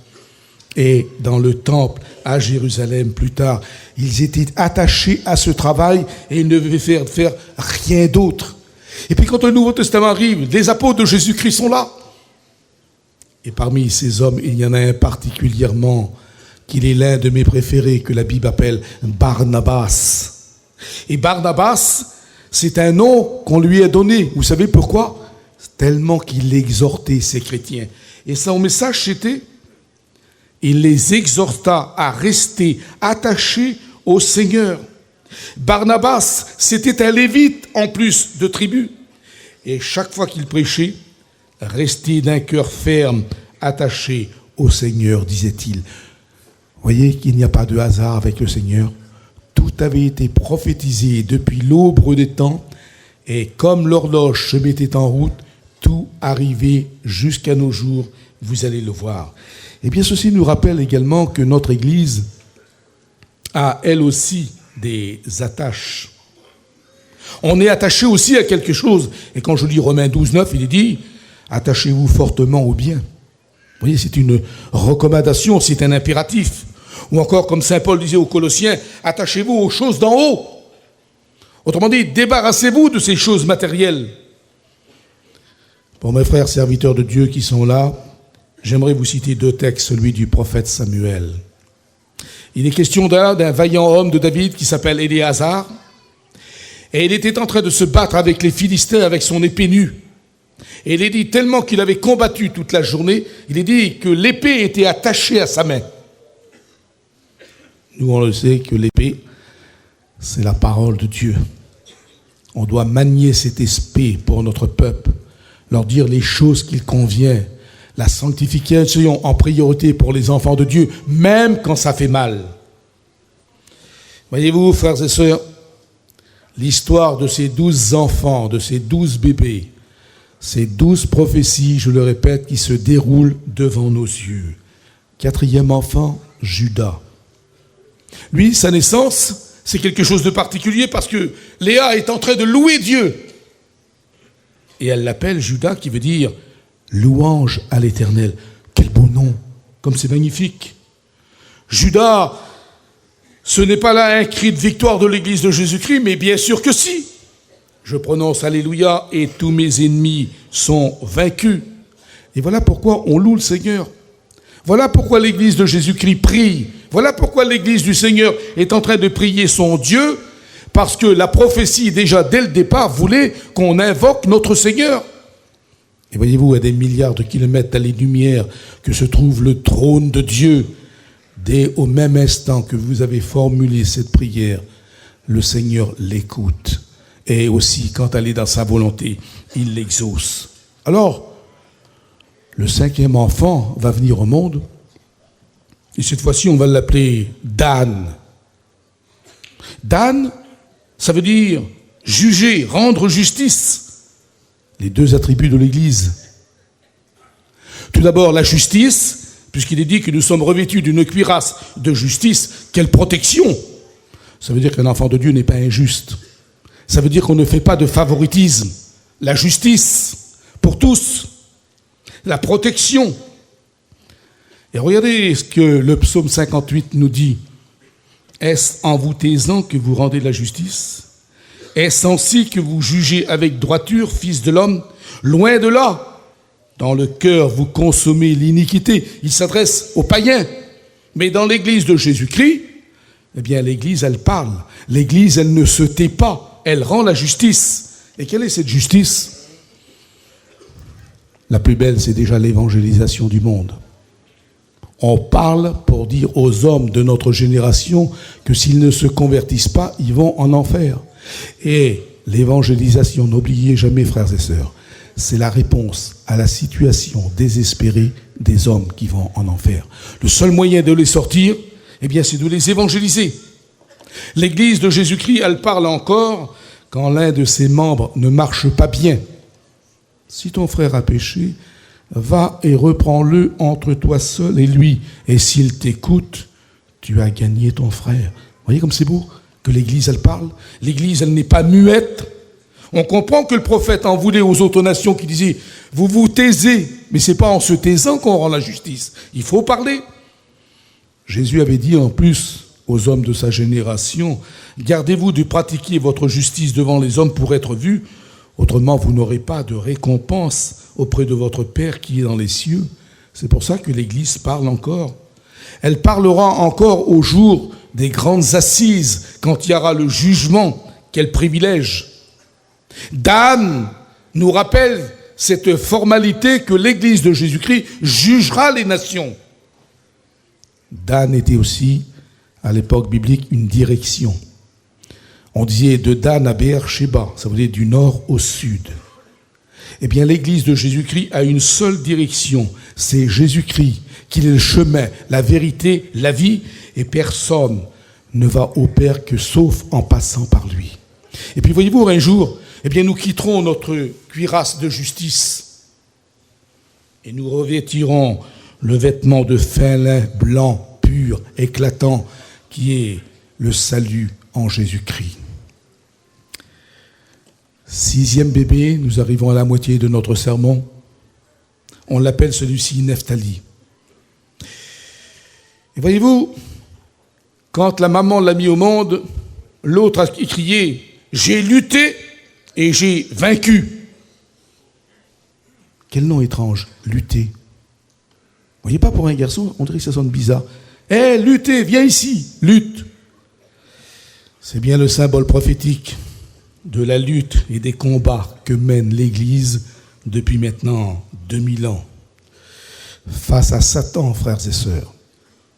et dans le temple à Jérusalem plus tard. Ils étaient attachés à ce travail et ils ne devaient faire rien d'autre. Et puis quand le Nouveau Testament arrive, les apôtres de Jésus-Christ sont là. Et parmi ces hommes, il y en a un particulièrement, qu'il est l'un de mes préférés, que la Bible appelle Barnabas. Et Barnabas, c'est un nom qu'on lui a donné. Vous savez pourquoi? Tellement qu'il exhortait ces chrétiens. Et son message, c'était, il les exhorta à rester attachés au Seigneur. Barnabas, c'était un lévite en plus de tribu. Et chaque fois qu'il prêchait, restez d'un cœur ferme, attaché au Seigneur, disait-il. Voyez qu'il n'y a pas de hasard avec le Seigneur. Tout avait été prophétisé depuis l'aube des temps, et comme l'horloge se mettait en route, tout arrivait jusqu'à nos jours, vous allez le voir. Et bien ceci nous rappelle également que notre Église a elle aussi des attaches. On est attaché aussi à quelque chose, et quand je lis Romains 12, 9, il est dit, attachez-vous fortement au bien. Vous voyez, c'est une recommandation, c'est un impératif. Ou encore, comme saint Paul disait aux Colossiens, attachez-vous aux choses d'en haut. Autrement dit, débarrassez-vous de ces choses matérielles. Pour mes frères serviteurs de Dieu qui sont là, j'aimerais vous citer 2 textes, celui du prophète Samuel. Il est question d'un vaillant homme de David qui s'appelle Éléazar. Et il était en train de se battre avec les Philistins avec son épée nue. Et il est dit, tellement qu'il avait combattu toute la journée, il est dit que l'épée était attachée à sa main. Nous, on le sait que l'épée, c'est la parole de Dieu. On doit manier cette épée pour notre peuple, leur dire les choses qu'il convient, la sanctification en priorité pour les enfants de Dieu, même quand ça fait mal. Voyez-vous, frères et sœurs, l'histoire de ces 12 enfants, de ces 12 bébés, ces 12 prophéties, je le répète, qui se déroulent devant nos yeux. 4e enfant, Judas. Lui, sa naissance, c'est quelque chose de particulier parce que Léa est en train de louer Dieu. Et elle l'appelle Judas, qui veut dire louange à l'Éternel. Quel beau nom, comme c'est magnifique. Judas, ce n'est pas là un cri de victoire de l'Église de Jésus-Christ, mais bien sûr que si. Je prononce Alléluia et tous mes ennemis sont vaincus. Et voilà pourquoi on loue le Seigneur. Voilà pourquoi l'Église de Jésus-Christ prie. Voilà pourquoi l'Église du Seigneur est en train de prier son Dieu, parce que la prophétie, déjà dès le départ, voulait qu'on invoque notre Seigneur. Et voyez-vous, à des milliards de kilomètres à lumière que se trouve le trône de Dieu, dès au même instant que vous avez formulé cette prière, le Seigneur l'écoute. Et aussi, quand elle est dans sa volonté, il l'exauce. Alors, le 5e enfant va venir au monde. Et cette fois-ci, on va l'appeler Dan. Dan, ça veut dire juger, rendre justice. Les 2 attributs de l'Église. Tout d'abord, la justice, puisqu'il est dit que nous sommes revêtus d'une cuirasse de justice. Quelle protection! Ça veut dire qu'un enfant de Dieu n'est pas injuste. Ça veut dire qu'on ne fait pas de favoritisme. La justice, pour tous. La protection. Et regardez ce que le psaume 58 nous dit. Est-ce en vous taisant que vous rendez la justice? Est-ce ainsi que vous jugez avec droiture, fils de l'homme? Loin de là. Dans le cœur, vous consommez l'iniquité. Il s'adresse aux païens. Mais dans l'Église de Jésus-Christ, eh bien, l'Église, elle parle. L'Église, elle ne se tait pas. Elle rend la justice. Et quelle est cette justice? La plus belle, c'est déjà l'évangélisation du monde. On parle pour dire aux hommes de notre génération que s'ils ne se convertissent pas, ils vont en enfer. Et l'évangélisation, n'oubliez jamais, frères et sœurs, c'est la réponse à la situation désespérée des hommes qui vont en enfer. Le seul moyen de les sortir, eh bien, c'est de les évangéliser. L'Église de Jésus-Christ, elle parle encore quand l'un de ses membres ne marche pas bien. Si ton frère a péché, va et reprends-le entre toi seul et lui. Et s'il t'écoute, tu as gagné ton frère. Vous voyez comme c'est beau que l'Église, elle parle. L'Église, elle n'est pas muette. On comprend que le prophète en voulait aux autres nations qui disaient « Vous vous taisez ». Mais ce n'est pas en se taisant qu'on rend la justice. Il faut parler. Jésus avait dit en plus aux hommes de sa génération « Gardez-vous de pratiquer votre justice devant les hommes pour être vus. Autrement, vous n'aurez pas de récompense auprès de votre Père qui est dans les cieux. » C'est pour ça que l'Église parle encore. Elle parlera encore au jour des grandes assises, quand il y aura le jugement. Quel privilège! Dan nous rappelle cette formalité que l'Église de Jésus-Christ jugera les nations. Dan était aussi, à l'époque biblique, une direction. On disait de Dan à Beer-Sheba, ça veut dire du nord au sud. Eh bien, l'Église de Jésus-Christ a une seule direction, c'est Jésus-Christ, qu'il est le chemin, la vérité, la vie, et personne ne va au Père que sauf en passant par lui. Et puis, voyez-vous, un jour, eh bien, nous quitterons notre cuirasse de justice et nous revêtirons le vêtement de fin lin blanc, pur, éclatant, qui est le salut en Jésus-Christ. 6e bébé, nous arrivons à la moitié de notre sermon. On l'appelle celui-ci Nephtali. Et voyez-vous, quand la maman l'a mis au monde, l'autre a crié « J'ai lutté et j'ai vaincu ». Quel nom étrange, lutter. Vous voyez pas pour un garçon, on dirait que ça sonne bizarre. « Hé, lutter, viens ici, lutte ». C'est bien le symbole prophétique de la lutte et des combats que mène l'Église depuis maintenant 2000 ans, face à Satan, frères et sœurs.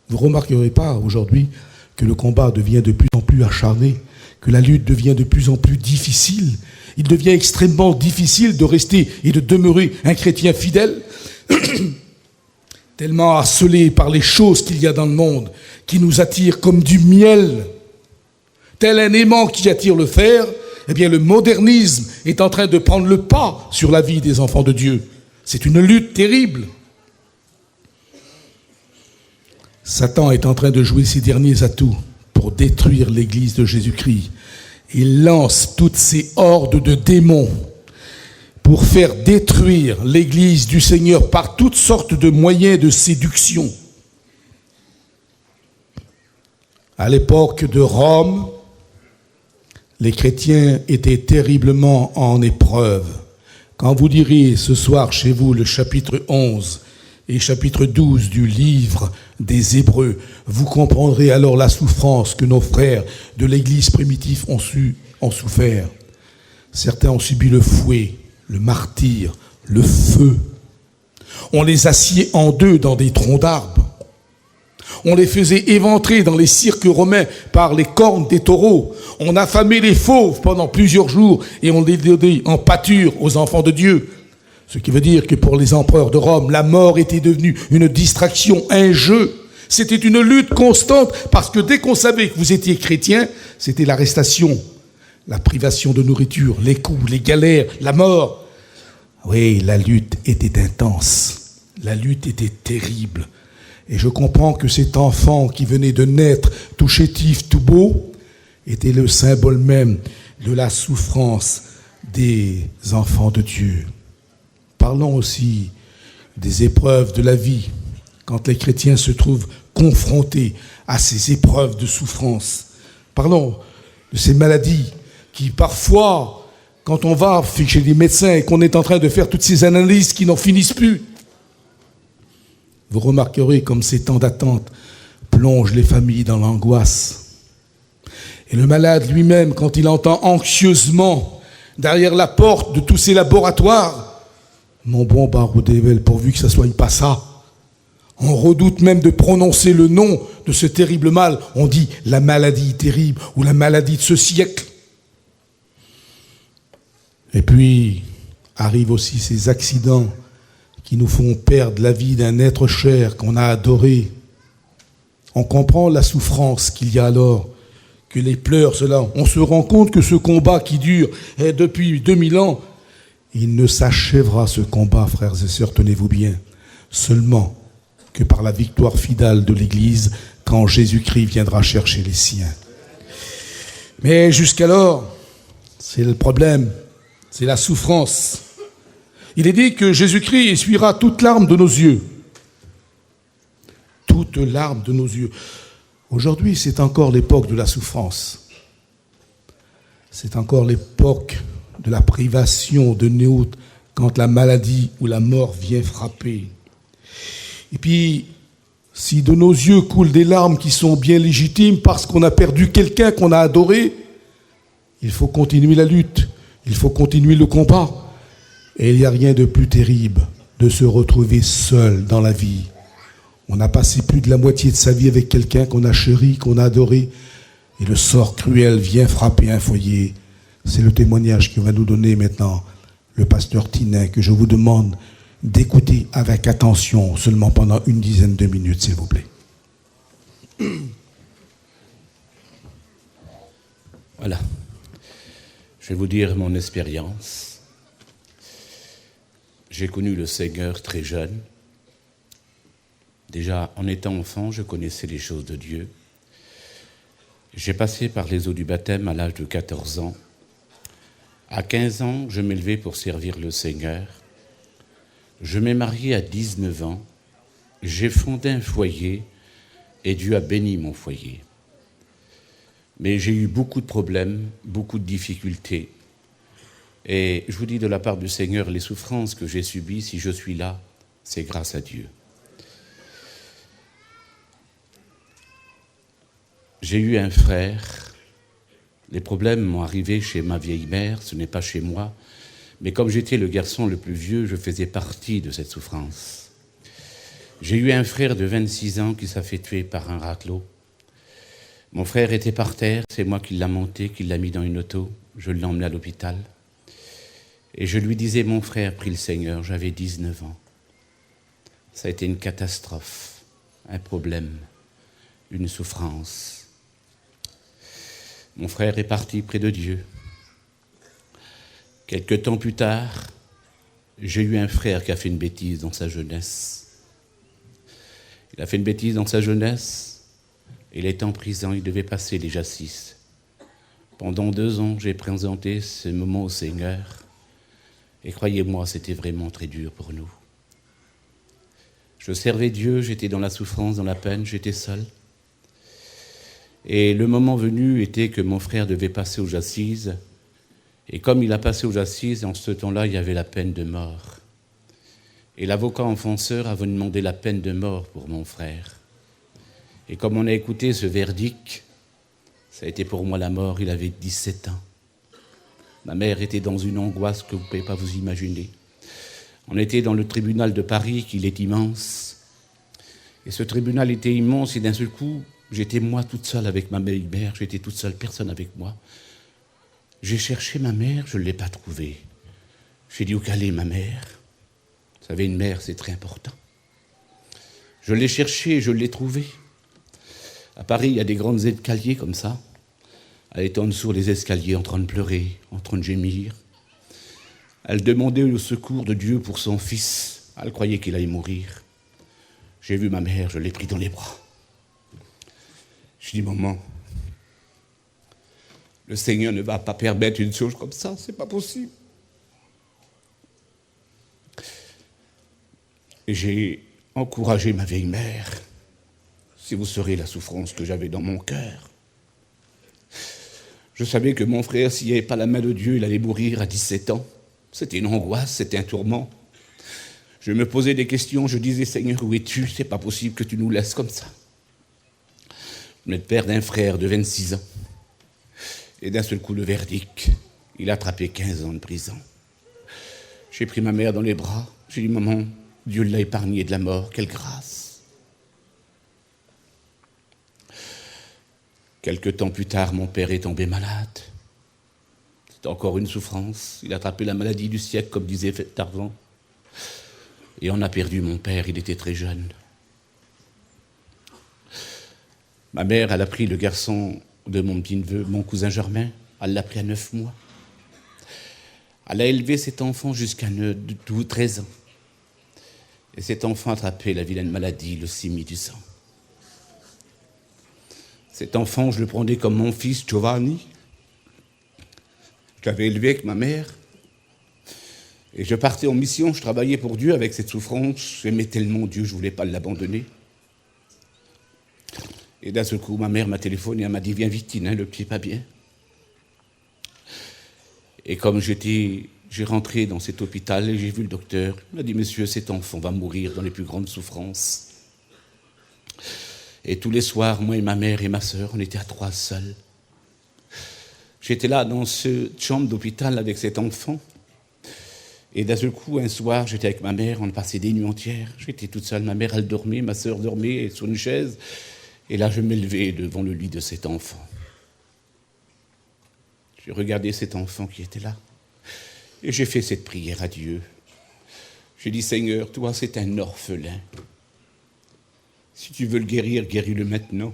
Vous ne remarquerez pas aujourd'hui que le combat devient de plus en plus acharné, que la lutte devient de plus en plus difficile. Il devient extrêmement difficile de rester et de demeurer un chrétien fidèle, tellement harcelé par les choses qu'il y a dans le monde, qui nous attirent comme du miel. Tel un aimant qui attire le fer, eh bien le modernisme est en train de prendre le pas sur la vie des enfants de Dieu. C'est une lutte terrible. Satan est en train de jouer ses derniers atouts pour détruire l'Église de Jésus-Christ. Il lance toutes ces hordes de démons pour faire détruire l'Église du Seigneur par toutes sortes de moyens de séduction. À l'époque de Rome, les chrétiens étaient terriblement en épreuve. Quand vous direz ce soir chez vous le chapitre 11 et chapitre 12 du livre des Hébreux, vous comprendrez alors la souffrance que nos frères de l'Église primitive ont souffert. Certains ont subi le fouet, le martyre, le feu. On les assied en deux dans des troncs d'arbres. On les faisait éventrer dans les cirques romains par les cornes des taureaux. On affamait les fauves pendant plusieurs jours et on les donnait en pâture aux enfants de Dieu. Ce qui veut dire que pour les empereurs de Rome, la mort était devenue une distraction, un jeu. C'était une lutte constante parce que dès qu'on savait que vous étiez chrétien, c'était l'arrestation, la privation de nourriture, les coups, les galères, la mort. Oui, la lutte était intense. La lutte était terrible. Et je comprends que cet enfant qui venait de naître, tout chétif, tout beau, était le symbole même de la souffrance des enfants de Dieu. Parlons aussi des épreuves de la vie, quand les chrétiens se trouvent confrontés à ces épreuves de souffrance. Parlons de ces maladies qui parfois, quand on va chez les médecins et qu'on est en train de faire toutes ces analyses qui n'en finissent plus, vous remarquerez comme ces temps d'attente plongent les familles dans l'angoisse. Et le malade lui-même, quand il entend anxieusement derrière la porte de tous ces laboratoires, mon bon Baroudével, pourvu que ça ne soit pas ça. On redoute même de prononcer le nom de ce terrible mal. On dit la maladie terrible ou la maladie de ce siècle. Et puis arrivent aussi ces accidents qui nous font perdre la vie d'un être cher qu'on a adoré. On comprend la souffrance qu'il y a alors, que les pleurs, cela. On se rend compte que ce combat qui dure depuis 2000 ans, il ne s'achèvera ce combat, frères et sœurs, tenez-vous bien, seulement que par la victoire finale de l'Église quand Jésus-Christ viendra chercher les siens. Mais jusqu'alors, c'est le problème, c'est la souffrance. Il est dit que Jésus-Christ essuiera toute larme de nos yeux. Toute larme de nos yeux. Aujourd'hui, c'est encore l'époque de la souffrance. C'est encore l'époque de la privation de nous quand la maladie ou la mort vient frapper. Et puis, si de nos yeux coulent des larmes qui sont bien légitimes parce qu'on a perdu quelqu'un qu'on a adoré, il faut continuer la lutte, il faut continuer le combat. Et il n'y a rien de plus terrible de se retrouver seul dans la vie. On a passé plus de la moitié de sa vie avec quelqu'un qu'on a chéri, qu'on a adoré, et le sort cruel vient frapper un foyer. C'est le témoignage que va nous donner maintenant le pasteur Tinin, que je vous demande d'écouter avec attention, seulement pendant une dizaine de minutes, s'il vous plaît. Voilà. Je vais vous dire mon expérience. J'ai connu le Seigneur très jeune. Déjà, en étant enfant, je connaissais les choses de Dieu. J'ai passé par les eaux du baptême à l'âge de 14 ans. À 15 ans, je m'ai levé pour servir le Seigneur. Je m'ai marié à 19 ans. J'ai fondé un foyer et Dieu a béni mon foyer. Mais j'ai eu beaucoup de problèmes, beaucoup de difficultés. Et je vous dis de la part du Seigneur, les souffrances que j'ai subies, si je suis là, c'est grâce à Dieu. J'ai eu un frère. Les problèmes m'ont arrivé chez ma vieille mère, ce n'est pas chez moi, Mais comme j'étais le garçon le plus vieux, je faisais partie de cette souffrance. J'ai eu un frère de 26 ans qui s'est fait tuer par un raclot. Mon frère était par terre, c'est moi qui l'ai monté, qui l'a mis dans une auto. Je l'ai emmené à l'hôpital. Et je lui disais, mon frère prie le Seigneur, j'avais 19 ans. Ça a été une catastrophe, un problème, une souffrance. Mon frère est parti près de Dieu. Quelque temps plus tard, j'ai eu un frère qui a fait une bêtise dans sa jeunesse. Il a fait une bêtise dans sa jeunesse, il est en prison, il devait passer les assises. Pendant 2 ans, j'ai présenté ce moment au Seigneur, et croyez-moi, c'était vraiment très dur pour nous. Je servais Dieu, j'étais dans la souffrance, dans la peine, j'étais seul. Et le moment venu était que mon frère devait passer aux assises, et comme il a passé aux assises, en ce temps-là, il y avait la peine de mort. Et l'avocat enfonceur avait demandé la peine de mort pour mon frère. Et comme on a écouté ce verdict, ça a été pour moi la mort, il avait 17 ans. Ma mère était dans une angoisse que vous ne pouvez pas vous imaginer. On était dans le tribunal de Paris, qui est immense. Et ce tribunal était immense, et d'un seul coup, j'étais moi toute seule avec ma mère, j'étais toute seule, personne avec moi. J'ai cherché ma mère, je ne l'ai pas trouvée. J'ai dit, où qu'elle est ma mère? Vous savez, une mère, c'est très important. Je l'ai cherchée, je l'ai trouvée. À Paris, il y a des grandes escaliers comme ça. Elle était en dessous des escaliers, en train de pleurer, en train de gémir. Elle demandait le secours de Dieu pour son fils. Elle croyait qu'il allait mourir. J'ai vu ma mère, je l'ai pris dans les bras. Je dis, maman, le Seigneur ne va pas permettre une chose comme ça, c'est pas possible. Et j'ai encouragé ma vieille mère. Si vous saurez la souffrance que j'avais dans mon cœur. Je savais que mon frère, s'il n'y avait pas la main de Dieu, il allait mourir à 17 ans. C'était une angoisse, c'était un tourment. Je me posais des questions, je disais, Seigneur, où es-tu? C'est pas possible que tu nous laisses comme ça. Vous êtes père d'un frère de 26 ans. Et d'un seul coup, le verdict, il a attrapé 15 ans de prison. J'ai pris ma mère dans les bras, j'ai dit, maman, Dieu l'a épargné de la mort, quelle grâce. Quelque temps plus tard, mon père est tombé malade. C'était encore une souffrance. Il a attrapé la maladie du siècle, comme disait Tarzan. Et on a perdu mon père, il était très jeune. Ma mère, elle a pris le garçon de mon petit-neveu, mon cousin Germain, elle l'a pris à 9 mois. Elle a élevé cet enfant jusqu'à 13 ans. Et cet enfant a attrapé la vilaine maladie, le leucémie du sang. Cet enfant, je le prenais comme mon fils Giovanni. Je l'avais élevé avec ma mère. Et je partais en mission, je travaillais pour Dieu avec cette souffrance. J'aimais tellement Dieu, je ne voulais pas l'abandonner. Et d'un seul coup, ma mère m'a téléphoné, elle m'a dit, viens vite, Tina, le petit pas bien. Et comme j'ai rentré dans cet hôpital et j'ai vu le docteur, il m'a dit, monsieur, cet enfant va mourir dans les plus grandes souffrances. Et tous les soirs, moi et ma mère et ma sœur, on était à 3 seuls. J'étais là dans cette chambre d'hôpital avec cet enfant. Et d'un seul coup, un soir, j'étais avec ma mère, on passait des nuits entières. J'étais toute seule, ma mère, elle dormait, ma sœur dormait sur une chaise. Et là, je m'élevais devant le lit de cet enfant. J'ai regardé cet enfant qui était là. Et j'ai fait cette prière à Dieu. J'ai dit, Seigneur, toi, c'est un orphelin. Si tu veux le guérir, guéris-le maintenant.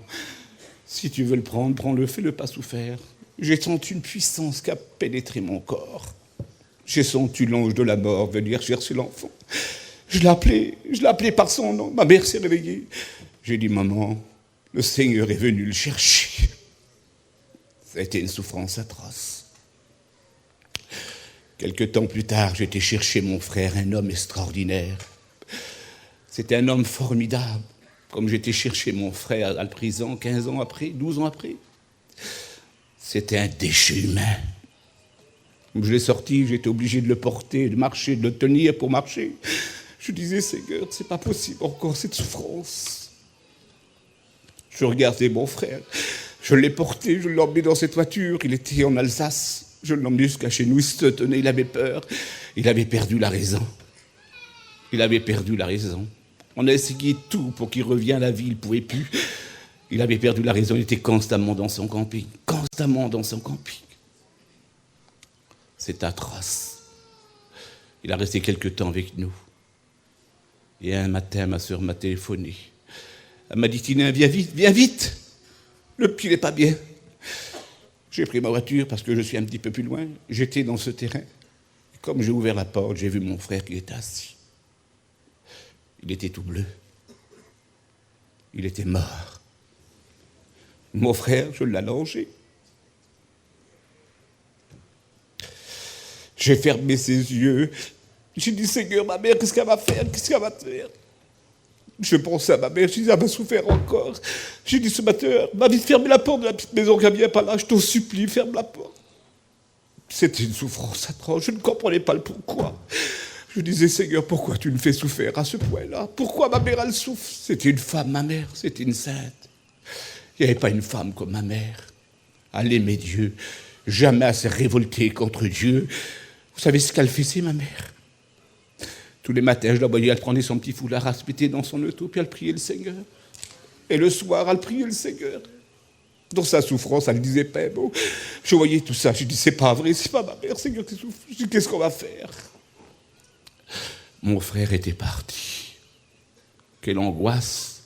Si tu veux le prendre, prends-le, fais-le pas souffrir. J'ai senti une puissance qui a pénétré mon corps. J'ai senti l'ange de la mort venir chercher l'enfant. Je l'appelais par son nom. Ma mère s'est réveillée. J'ai dit, maman, le Seigneur est venu le chercher. Ça a été une souffrance atroce. Quelque temps plus tard, j'étais chercher mon frère, un homme extraordinaire. C'était un homme formidable. Comme j'étais chercher mon frère à la prison 15 ans après, 12 ans après. C'était un déchet humain. Je l'ai sorti, j'étais obligé de le porter, de marcher, de le tenir pour marcher. Je disais, Seigneur, c'est pas possible encore cette souffrance. Je regardais mon frère, je l'ai porté, je l'ai emmené dans cette voiture, il était en Alsace. Je l'emmenais jusqu'à chez nous, il se tenait, il avait peur. Il avait perdu la raison. Il avait perdu la raison. On a essayé tout pour qu'il revienne à la vie, il ne pouvait plus. Il avait perdu la raison, il était constamment dans son camping. Constamment dans son camping. C'est atroce. Il a resté quelque temps avec nous. Et un matin, ma soeur m'a téléphoné. Elle m'a dit, Tina, viens vite. Le pied n'est pas bien. J'ai pris ma voiture parce que je suis un petit peu plus loin. J'étais dans ce terrain. Et comme j'ai ouvert la porte, j'ai vu mon frère qui était assis. Il était tout bleu. Il était mort. Mon frère, je l'ai allongé. J'ai fermé ses yeux. J'ai dit, Seigneur, ma mère, qu'est-ce qu'elle va faire? Qu'est-ce qu'elle va faire? Je pensais à ma mère, je disais, elle va souffrir encore. J'ai dit ce matin, va vite fermer la porte de la petite maison qui vient pas là, je t'en supplie, ferme la porte. C'était une souffrance atroce, je ne comprenais pas le pourquoi. Je disais, Seigneur, pourquoi tu me fais souffrir à ce point-là? Pourquoi ma mère, elle souffre? C'était une femme, ma mère, c'était une sainte. Il n'y avait pas une femme comme ma mère. Elle aimait Dieu. Jamais elle s'est révoltée contre Dieu. Vous savez ce qu'elle faisait, ma mère? Tous les matins, je la voyais, elle prenait son petit foulard, elle se mettait dans son auto, puis elle priait le Seigneur. Et le soir, elle priait le Seigneur. Dans sa souffrance, elle ne disait pas un mot. Je voyais tout ça, je dis, c'est pas vrai, c'est pas ma mère, Seigneur, qui souffre. Je dis, qu'est-ce qu'on va faire? Mon frère était parti. Quelle angoisse,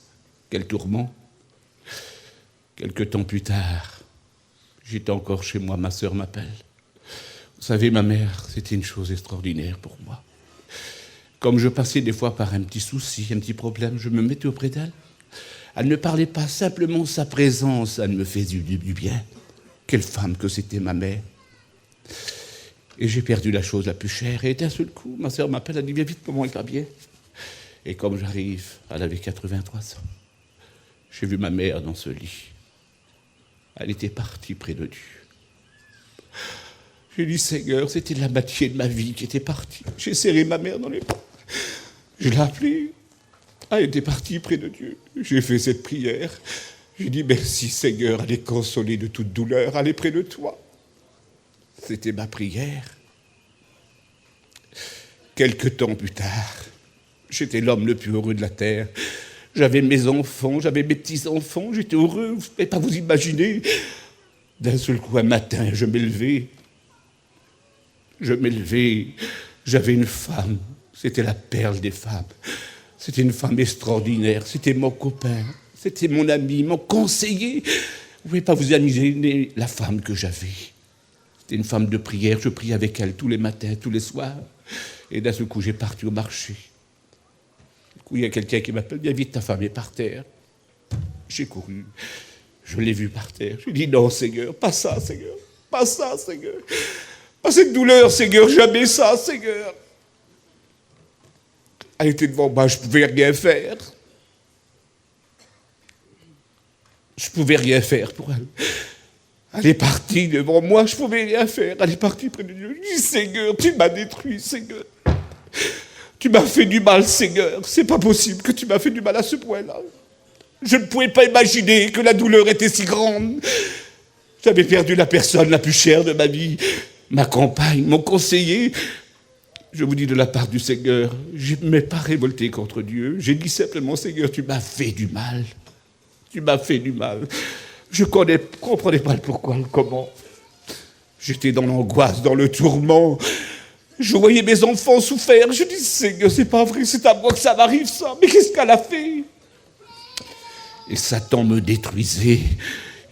quel tourment. Quelque temps plus tard, j'étais encore chez moi, ma sœur m'appelle. Vous savez, ma mère, c'était une chose extraordinaire pour moi. Comme je passais des fois par un petit souci, un petit problème, je me mettais auprès d'elle. Elle ne parlait pas, simplement sa présence, elle me faisait du bien. Quelle femme que c'était ma mère. Et j'ai perdu la chose la plus chère. Et d'un seul coup, ma sœur m'appelle, elle dit, viens vite, maman, elle va bien. Et comme j'arrive, elle avait 83 ans. J'ai vu ma mère dans ce lit. Elle était partie près de Dieu. J'ai dit, Seigneur, c'était la moitié de ma vie qui était partie. J'ai serré ma mère dans les bras. Je l'ai appelée. Elle était partie près de Dieu. J'ai fait cette prière. J'ai dit, merci Seigneur, elle est consolée de toute douleur, elle est près de toi. C'était ma prière. Quelque temps plus tard, j'étais l'homme le plus heureux de la terre. J'avais mes enfants, j'avais mes petits-enfants, j'étais heureux, vous ne pouvez pas vous imaginer. D'un seul coup, un matin, je m'élevais, j'avais une femme, c'était la perle des femmes. C'était une femme extraordinaire, c'était mon copain, c'était mon ami, mon conseiller. Vous ne pouvez pas vous imaginer la femme que j'avais. C'était une femme de prière, je priais avec elle tous les matins, tous les soirs. Et d'un seul coup, j'ai parti au marché. Du coup, il y a quelqu'un qui m'appelle, viens vite, ta femme est par terre. J'ai couru, je l'ai vue par terre. J'ai dit, non, Seigneur, pas ça, Seigneur, pas ça, Seigneur. Pas cette douleur, Seigneur, jamais ça, Seigneur. Elle était devant moi, je ne pouvais rien faire. Je ne pouvais rien faire pour elle. Elle est partie devant moi, je ne pouvais rien faire. Elle est partie près de Dieu. Je dis, Seigneur, tu m'as détruit, Seigneur. Tu m'as fait du mal, Seigneur. C'est pas possible que tu m'as fait du mal à ce point-là. Je ne pouvais pas imaginer que la douleur était si grande. J'avais perdu la personne la plus chère de ma vie, ma compagne, mon conseiller. Je vous dis de la part du Seigneur, je ne m'ai pas révolté contre Dieu. J'ai dit simplement, Seigneur, tu m'as fait du mal. Tu m'as fait du mal. Je ne comprenais pas le pourquoi, le comment. J'étais dans l'angoisse, dans le tourment. Je voyais mes enfants souffrir. Je dis, Seigneur, c'est pas vrai, c'est à moi que ça m'arrive, ça. Mais qu'est-ce qu'elle a fait? Et Satan me détruisait.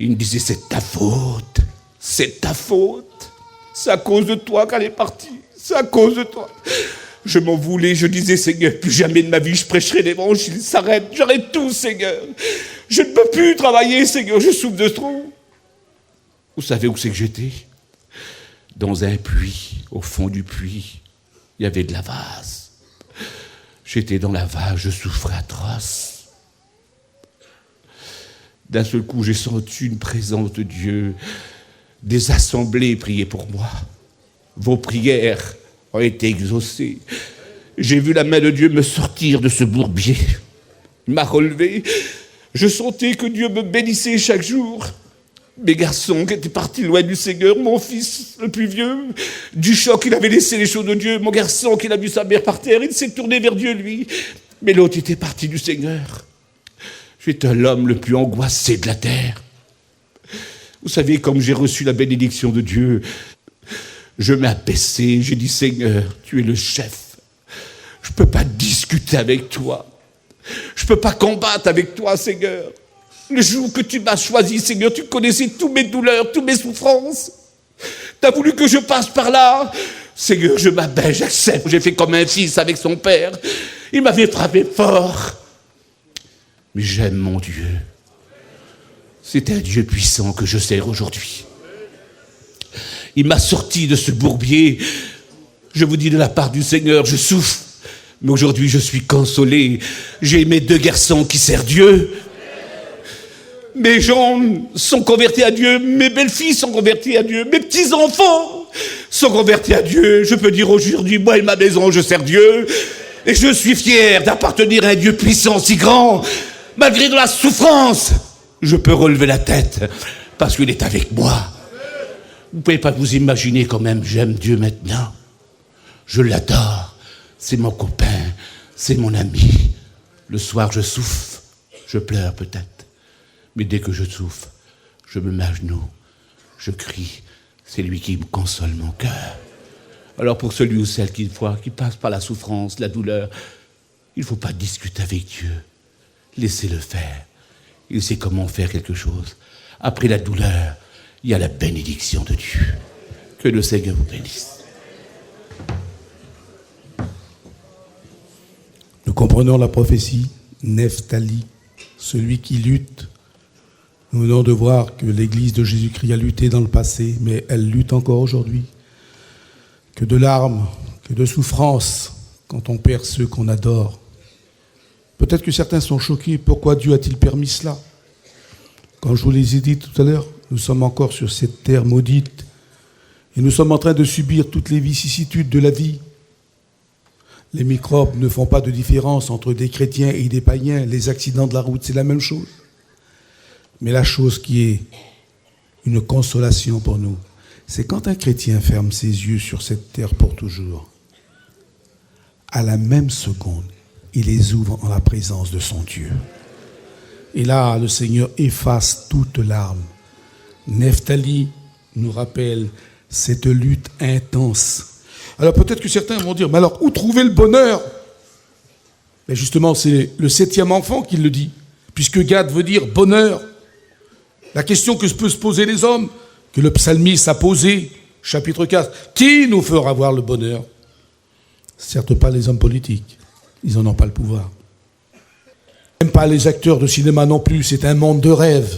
Il me disait, c'est ta faute. C'est ta faute. C'est à cause de toi qu'elle est partie. C'est à cause de toi. Je m'en voulais, je disais, Seigneur, plus jamais de ma vie je prêcherai l'évangile. S'arrête, j'arrête tout, Seigneur. Je ne peux plus travailler, Seigneur, je souffre de trop. Vous savez où c'est que j'étais? Dans un puits, au fond du puits. Il y avait de la vase. J'étais dans la vase, je souffrais atroce. D'un seul coup, j'ai senti une présence de Dieu. Des assemblées priaient pour moi. Vos prières ont été exaucées. J'ai vu la main de Dieu me sortir de ce bourbier. Il m'a relevé. Je sentais que Dieu me bénissait chaque jour. Mes garçons qui étaient partis loin du Seigneur, mon fils le plus vieux, du choc, il avait laissé les choses de Dieu. Mon garçon qui a vu sa mère par terre, il s'est tourné vers Dieu, lui. Mais l'autre était parti du Seigneur. J'étais l'homme le plus angoissé de la terre. Vous savez, comme j'ai reçu la bénédiction de Dieu, je m'ai abaissé, j'ai dit, Seigneur, tu es le chef. Je ne peux pas discuter avec toi. Je ne peux pas combattre avec toi, Seigneur. Le jour que tu m'as choisi, Seigneur, tu connaissais toutes mes douleurs, toutes mes souffrances. Tu as voulu que je passe par là. Seigneur, je m'abaisse, j'accepte. J'ai fait comme un fils avec son père. Il m'avait frappé fort. Mais j'aime mon Dieu. C'est un Dieu puissant que je sers aujourd'hui. Il m'a sorti de ce bourbier. Je vous dis de la part du Seigneur, je souffre. Mais aujourd'hui, je suis consolé. J'ai mes 2 garçons qui servent Dieu. Mes gens sont convertis à Dieu. Mes belles-filles sont converties à Dieu. Mes petits-enfants sont convertis à Dieu. Je peux dire aujourd'hui, moi et ma maison, je sers Dieu. Et je suis fier d'appartenir à un Dieu puissant, si grand. Malgré de la souffrance, je peux relever la tête parce qu'il est avec moi. Vous ne pouvez pas vous imaginer quand même, j'aime Dieu maintenant. Je l'adore. C'est mon copain, c'est mon ami. Le soir, je souffre, je pleure peut-être. Mais dès que je souffre, je me mets à genoux, je crie. C'est lui qui me console mon cœur. Alors pour celui ou celle qui passe par la souffrance, la douleur, il ne faut pas discuter avec Dieu. Laissez-le faire. Il sait comment faire quelque chose. Après la douleur, il y a la bénédiction de Dieu. Que le Seigneur vous bénisse. Nous comprenons la prophétie, Nephtali, celui qui lutte. Nous venons de voir que l'Église de Jésus-Christ a lutté dans le passé, mais elle lutte encore aujourd'hui. Que de larmes, que de souffrances quand on perd ceux qu'on adore. Peut-être que certains sont choqués. Pourquoi Dieu a-t-il permis cela? Comme je vous l'ai dit tout à l'heure, nous sommes encore sur cette terre maudite et nous sommes en train de subir toutes les vicissitudes de la vie. Les microbes ne font pas de différence entre des chrétiens et des païens. Les accidents de la route, c'est la même chose. Mais la chose qui est une consolation pour nous, c'est quand un chrétien ferme ses yeux sur cette terre pour toujours. À la même seconde, il les ouvre en la présence de son Dieu. Et là, le Seigneur efface toute larme. Nephtali nous rappelle cette lutte intense. Alors peut-être que certains vont dire, mais alors où trouver le bonheur? Mais justement, c'est le 7e enfant qui le dit, puisque Gad veut dire bonheur. La question que peuvent se poser les hommes, que le psalmiste a posée, chapitre 4, qui nous fera voir le bonheur? Certes pas les hommes politiques, ils n'en ont pas le pouvoir. Même pas les acteurs de cinéma non plus, c'est un monde de rêve.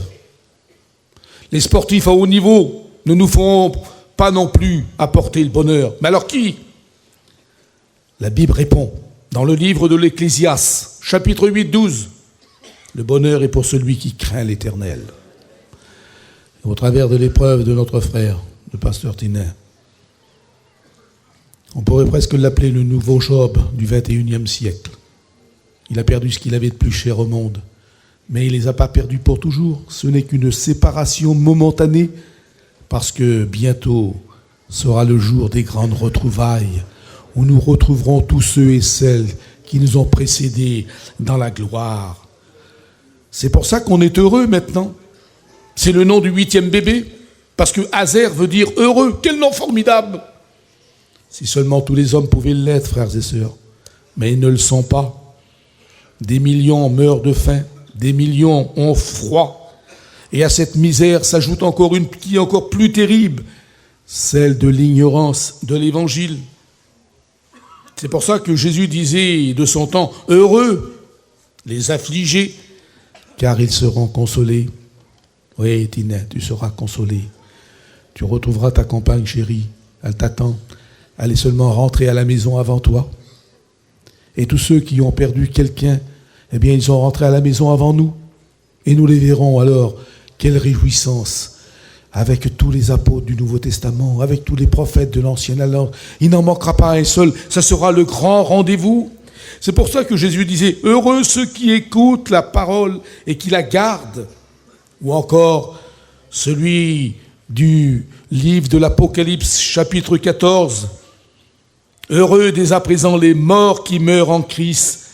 Les sportifs à haut niveau ne nous feront pas non plus apporter le bonheur. Mais alors qui? La Bible répond, dans le livre de l'Ecclésiaste, chapitre 8, 12, le bonheur est pour celui qui craint l'Éternel. Au travers de l'épreuve de notre frère, le pasteur Tiner, on pourrait presque l'appeler le nouveau Job du 21e siècle. Il a perdu ce qu'il avait de plus cher au monde, mais il ne les a pas perdus pour toujours. Ce n'est qu'une séparation momentanée, parce que bientôt sera le jour des grandes retrouvailles, où nous retrouverons tous ceux et celles qui nous ont précédés dans la gloire. C'est pour ça qu'on est heureux maintenant. C'est le nom du 8e bébé, parce que Hazer veut dire heureux. Quel nom formidable! Si seulement tous les hommes pouvaient l'être, frères et sœurs, mais ils ne le sont pas. Des millions meurent de faim, des millions ont froid. Et à cette misère s'ajoute encore une qui est encore plus terrible, celle de l'ignorance de l'Évangile. C'est pour ça que Jésus disait de son temps, heureux les affligés, car ils seront consolés. Oui, Tina, tu seras consolé. Tu retrouveras ta compagne chérie, elle t'attend. Elle est seulement rentrée à la maison avant toi. Et tous ceux qui ont perdu quelqu'un, eh bien, ils sont rentrés à la maison avant nous. Et nous les verrons alors. Quelle réjouissance avec tous les apôtres du Nouveau Testament, avec tous les prophètes de l'Ancienne Alliance. Il n'en manquera pas un seul. Ça sera le grand rendez-vous. C'est pour ça que Jésus disait, heureux ceux qui écoutent la parole et qui la gardent. Ou encore, celui du livre de l'Apocalypse, chapitre 14. Heureux dès à présent les morts qui meurent en Christ,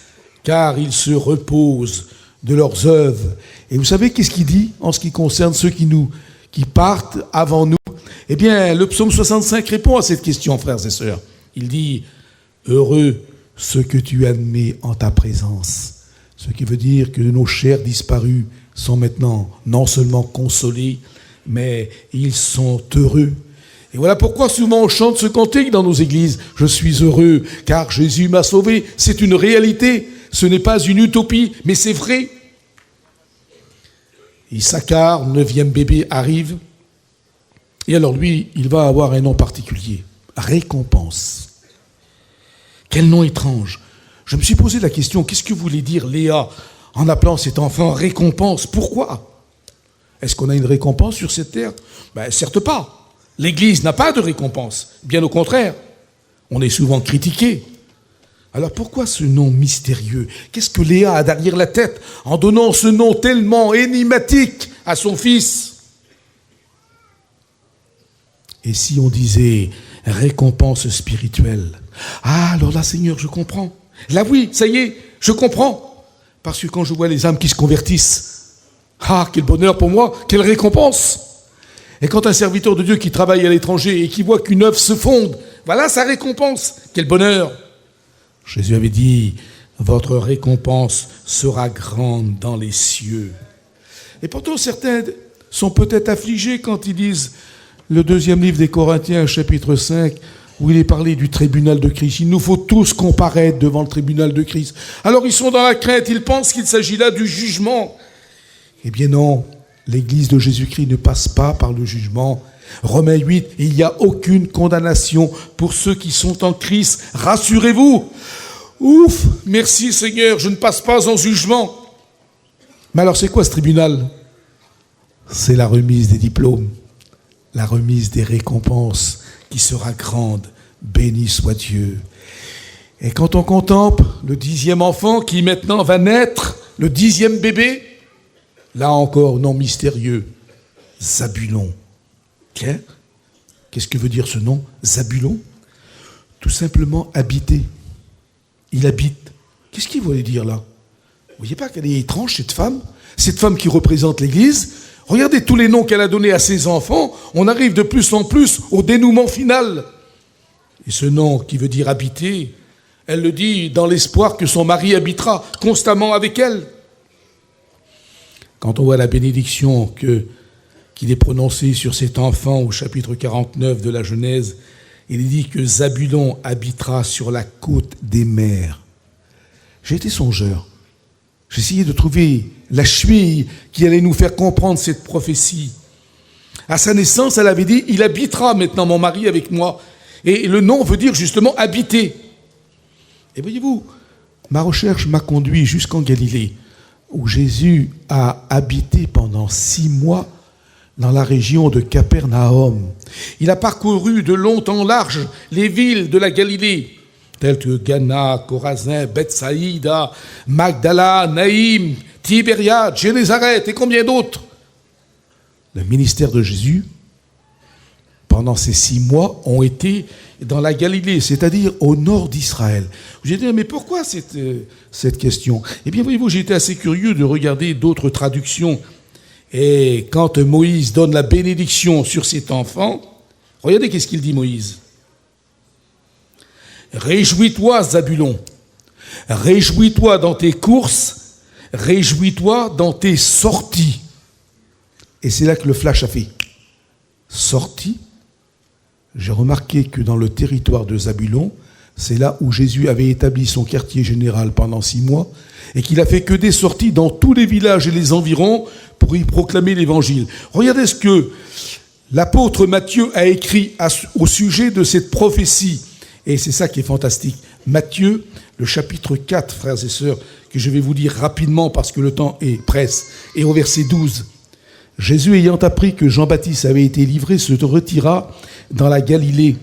car ils se reposent de leurs œuvres. Et vous savez qu'est-ce qu'il dit en ce qui concerne ceux qui partent avant nous? Eh bien, le psaume 65 répond à cette question, frères et sœurs. Il dit « Heureux ceux que tu admets en ta présence ». Ce qui veut dire que nos chers disparus sont maintenant non seulement consolés, mais ils sont heureux. Et voilà pourquoi souvent on chante ce cantique dans nos églises. « Je suis heureux car Jésus m'a sauvé ». C'est une réalité, ce n'est pas une utopie, mais c'est vrai. Issachar, 9e bébé, arrive. Et alors lui, il va avoir un nom particulier. Récompense. Quel nom étrange. Je me suis posé la question, qu'est-ce que voulait dire Léa en appelant cet enfant récompense? Pourquoi? Est-ce qu'on a une récompense sur cette terre? Certes pas. L'Église n'a pas de récompense. Bien au contraire. On est souvent critiqué. Alors pourquoi ce nom mystérieux? Qu'est-ce que Léa a derrière la tête en donnant ce nom tellement énigmatique à son fils? Et si on disait récompense spirituelle? Ah, alors là, Seigneur, je comprends. Là, oui, ça y est, je comprends. Parce que quand je vois les âmes qui se convertissent, ah, quel bonheur pour moi, quelle récompense. Et quand un serviteur de Dieu qui travaille à l'étranger et qui voit qu'une œuvre se fonde, voilà sa récompense, quel bonheur. Jésus avait dit, votre récompense sera grande dans les cieux. Et pourtant, certains sont peut-être affligés quand ils lisent le 2e livre des Corinthiens, chapitre 5, où il est parlé du tribunal de Christ. Il nous faut tous comparaître devant le tribunal de Christ. Alors ils sont dans la crainte, ils pensent qu'il s'agit là du jugement. Eh bien non, l'Église de Jésus-Christ ne passe pas par le jugement. Romains 8, il n'y a aucune condamnation pour ceux qui sont en Christ. Rassurez-vous. Ouf, merci Seigneur, je ne passe pas en jugement. Mais alors c'est quoi ce tribunal? C'est la remise des diplômes, la remise des récompenses qui sera grande. Béni soit Dieu. Et quand on contemple le 10e enfant qui maintenant va naître, le 10e bébé, là encore, nom mystérieux, Zabulon. Qu'est-ce que veut dire ce nom, Zabulon? Tout simplement habiter. Il habite. Qu'est-ce qu'il voulait dire là? Vous voyez pas qu'elle est étrange, cette femme qui représente l'Église? Regardez tous les noms qu'elle a donnés à ses enfants. On arrive de plus en plus au dénouement final. Et ce nom qui veut dire habiter, elle le dit dans l'espoir que son mari habitera constamment avec elle. Quand on voit la bénédiction qu'il est prononcée sur cet enfant au chapitre 49 de la Genèse, il dit que Zabulon habitera sur la côte des mers. J'ai été songeur. J'ai essayé de trouver la cheville qui allait nous faire comprendre cette prophétie. À sa naissance, elle avait dit « Il habitera maintenant mon mari avec moi ». Et le nom veut dire justement « habiter ». Et voyez-vous, ma recherche m'a conduit jusqu'en Galilée, où Jésus a habité pendant 6 mois dans la région de Capernaum. Il a parcouru de long en large les villes de la Galilée, telles que Cana, Chorazin, Bethsaïda, Magdala, Naïm, Tibériade, Génézareth et combien d'autres. Le ministère de Jésus, pendant ces 6 mois, ont été dans la Galilée, c'est-à-dire au nord d'Israël. J'ai dit, mais pourquoi cette question? Eh bien, voyez-vous, j'ai été assez curieux de regarder d'autres traductions. Et quand Moïse donne la bénédiction sur cet enfant, regardez qu'est-ce qu'il dit Moïse. Réjouis-toi, Zabulon. Réjouis-toi dans tes courses. Réjouis-toi dans tes sorties. Et c'est là que le flash a fait. Sorties. J'ai remarqué que dans le territoire de Zabulon, c'est là où Jésus avait établi son quartier général pendant 6 mois et qu'il a fait que des sorties dans tous les villages et les environs pour y proclamer l'évangile. Regardez ce que l'apôtre Matthieu a écrit au sujet de cette prophétie. Et c'est ça qui est fantastique. Matthieu, le chapitre 4, frères et sœurs, que je vais vous lire rapidement parce que le temps presse, et au verset 12. Jésus, ayant appris que Jean-Baptiste avait été livré, se retira dans la Galilée.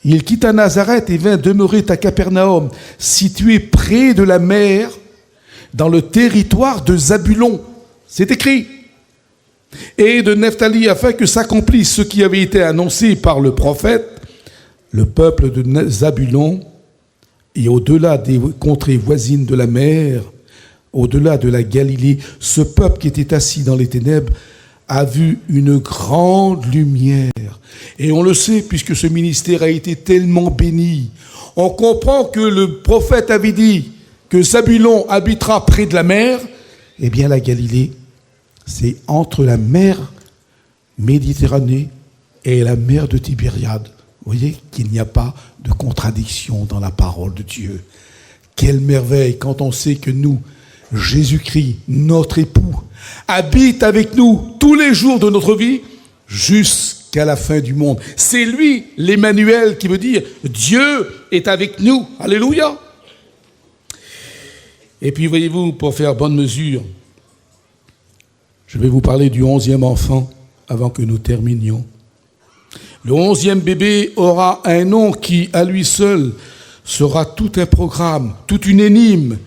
Il quitta Nazareth et vint demeurer à Capernaum, situé près de la mer, dans le territoire de Zabulon. C'est écrit. et de Nephtali, afin que s'accomplisse ce qui avait été annoncé par le prophète, le peuple de Zabulon, et au-delà des contrées voisines de la mer, au-delà de la Galilée, ce peuple qui était assis dans les ténèbres a vu une grande lumière. Et on le sait, puisque ce ministère a été tellement béni. On comprend que le prophète avait dit que Zabulon habitera près de la mer. Eh bien, la Galilée, c'est entre la mer Méditerranée et la mer de Tibériade. Vous voyez qu'il n'y a pas de contradiction dans la parole de Dieu. Quelle merveille quand on sait que nous, Jésus-Christ, notre époux, habite avec nous tous les jours de notre vie jusqu'à la fin du monde. C'est lui, l'Emmanuel, qui veut dire Dieu est avec nous. Alléluia. Et puis, voyez-vous, pour faire bonne mesure, je vais vous parler du 11e enfant avant que nous terminions. Le 11e bébé aura un nom qui, à lui seul, sera tout un programme, toute une énigme.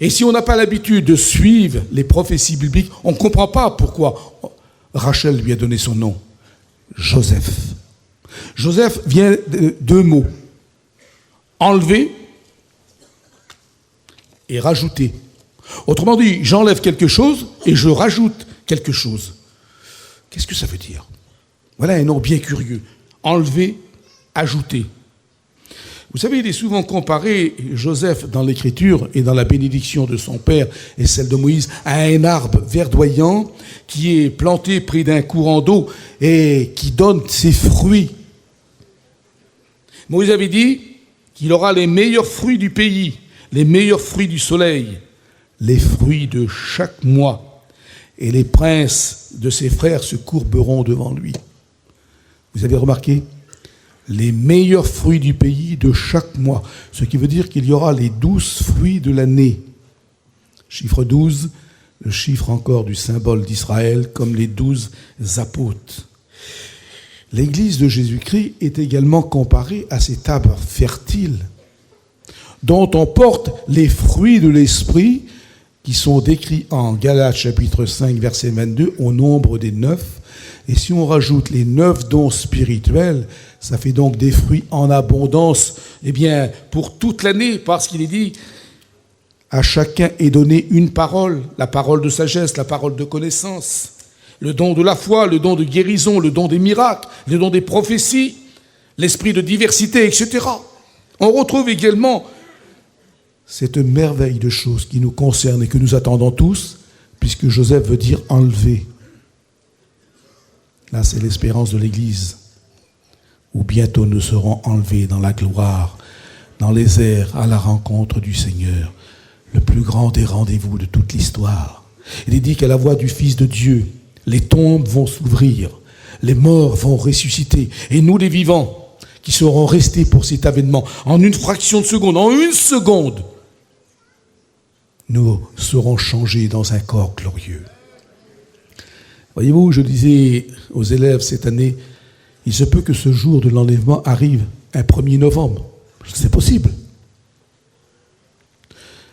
Et si on n'a pas l'habitude de suivre les prophéties bibliques, on ne comprend pas pourquoi Rachel lui a donné son nom, Joseph. Joseph vient de deux mots, enlever et rajouter. Autrement dit, j'enlève quelque chose et je rajoute quelque chose. Qu'est-ce que ça veut dire? Voilà un nom bien curieux. Enlever, ajouter. Vous savez, il est souvent comparé, Joseph, dans l'Écriture et dans la bénédiction de son père et celle de Moïse, à un arbre verdoyant qui est planté près d'un courant d'eau et qui donne ses fruits. Moïse avait dit qu'il aura les meilleurs fruits du pays, les meilleurs fruits du soleil, les fruits de chaque mois, et les princes de ses frères se courberont devant lui. Vous avez remarqué? Les meilleurs fruits du pays de chaque mois. Ce qui veut dire qu'il y aura les 12 fruits de l'année. Chiffre 12, le chiffre encore du symbole d'Israël, comme les 12 apôtres. L'Église de Jésus-Christ est également comparée à cet arbre fertile, dont on porte les fruits de l'Esprit, qui sont décrits en Galates chapitre 5, verset 22, au nombre des 9. Et si on rajoute les 9 dons spirituels, ça fait donc des fruits en abondance, eh bien, pour toute l'année, parce qu'il est dit, à chacun est donné une parole, la parole de sagesse, la parole de connaissance, le don de la foi, le don de guérison, le don des miracles, le don des prophéties, l'esprit de diversité, etc. On retrouve également cette merveille de choses qui nous concerne et que nous attendons tous, puisque Joseph veut dire enlever. Là, c'est l'espérance de l'Église, où bientôt nous serons enlevés dans la gloire, dans les airs, à la rencontre du Seigneur, le plus grand des rendez-vous de toute l'histoire. Il est dit qu'à la voix du Fils de Dieu, les tombes vont s'ouvrir, les morts vont ressusciter, et nous les vivants, qui serons restés pour cet avènement, en une fraction de seconde, en une seconde, nous serons changés dans un corps glorieux. Voyez-vous, je disais aux élèves cette année, il se peut que ce jour de l'enlèvement arrive un 1er novembre. C'est possible.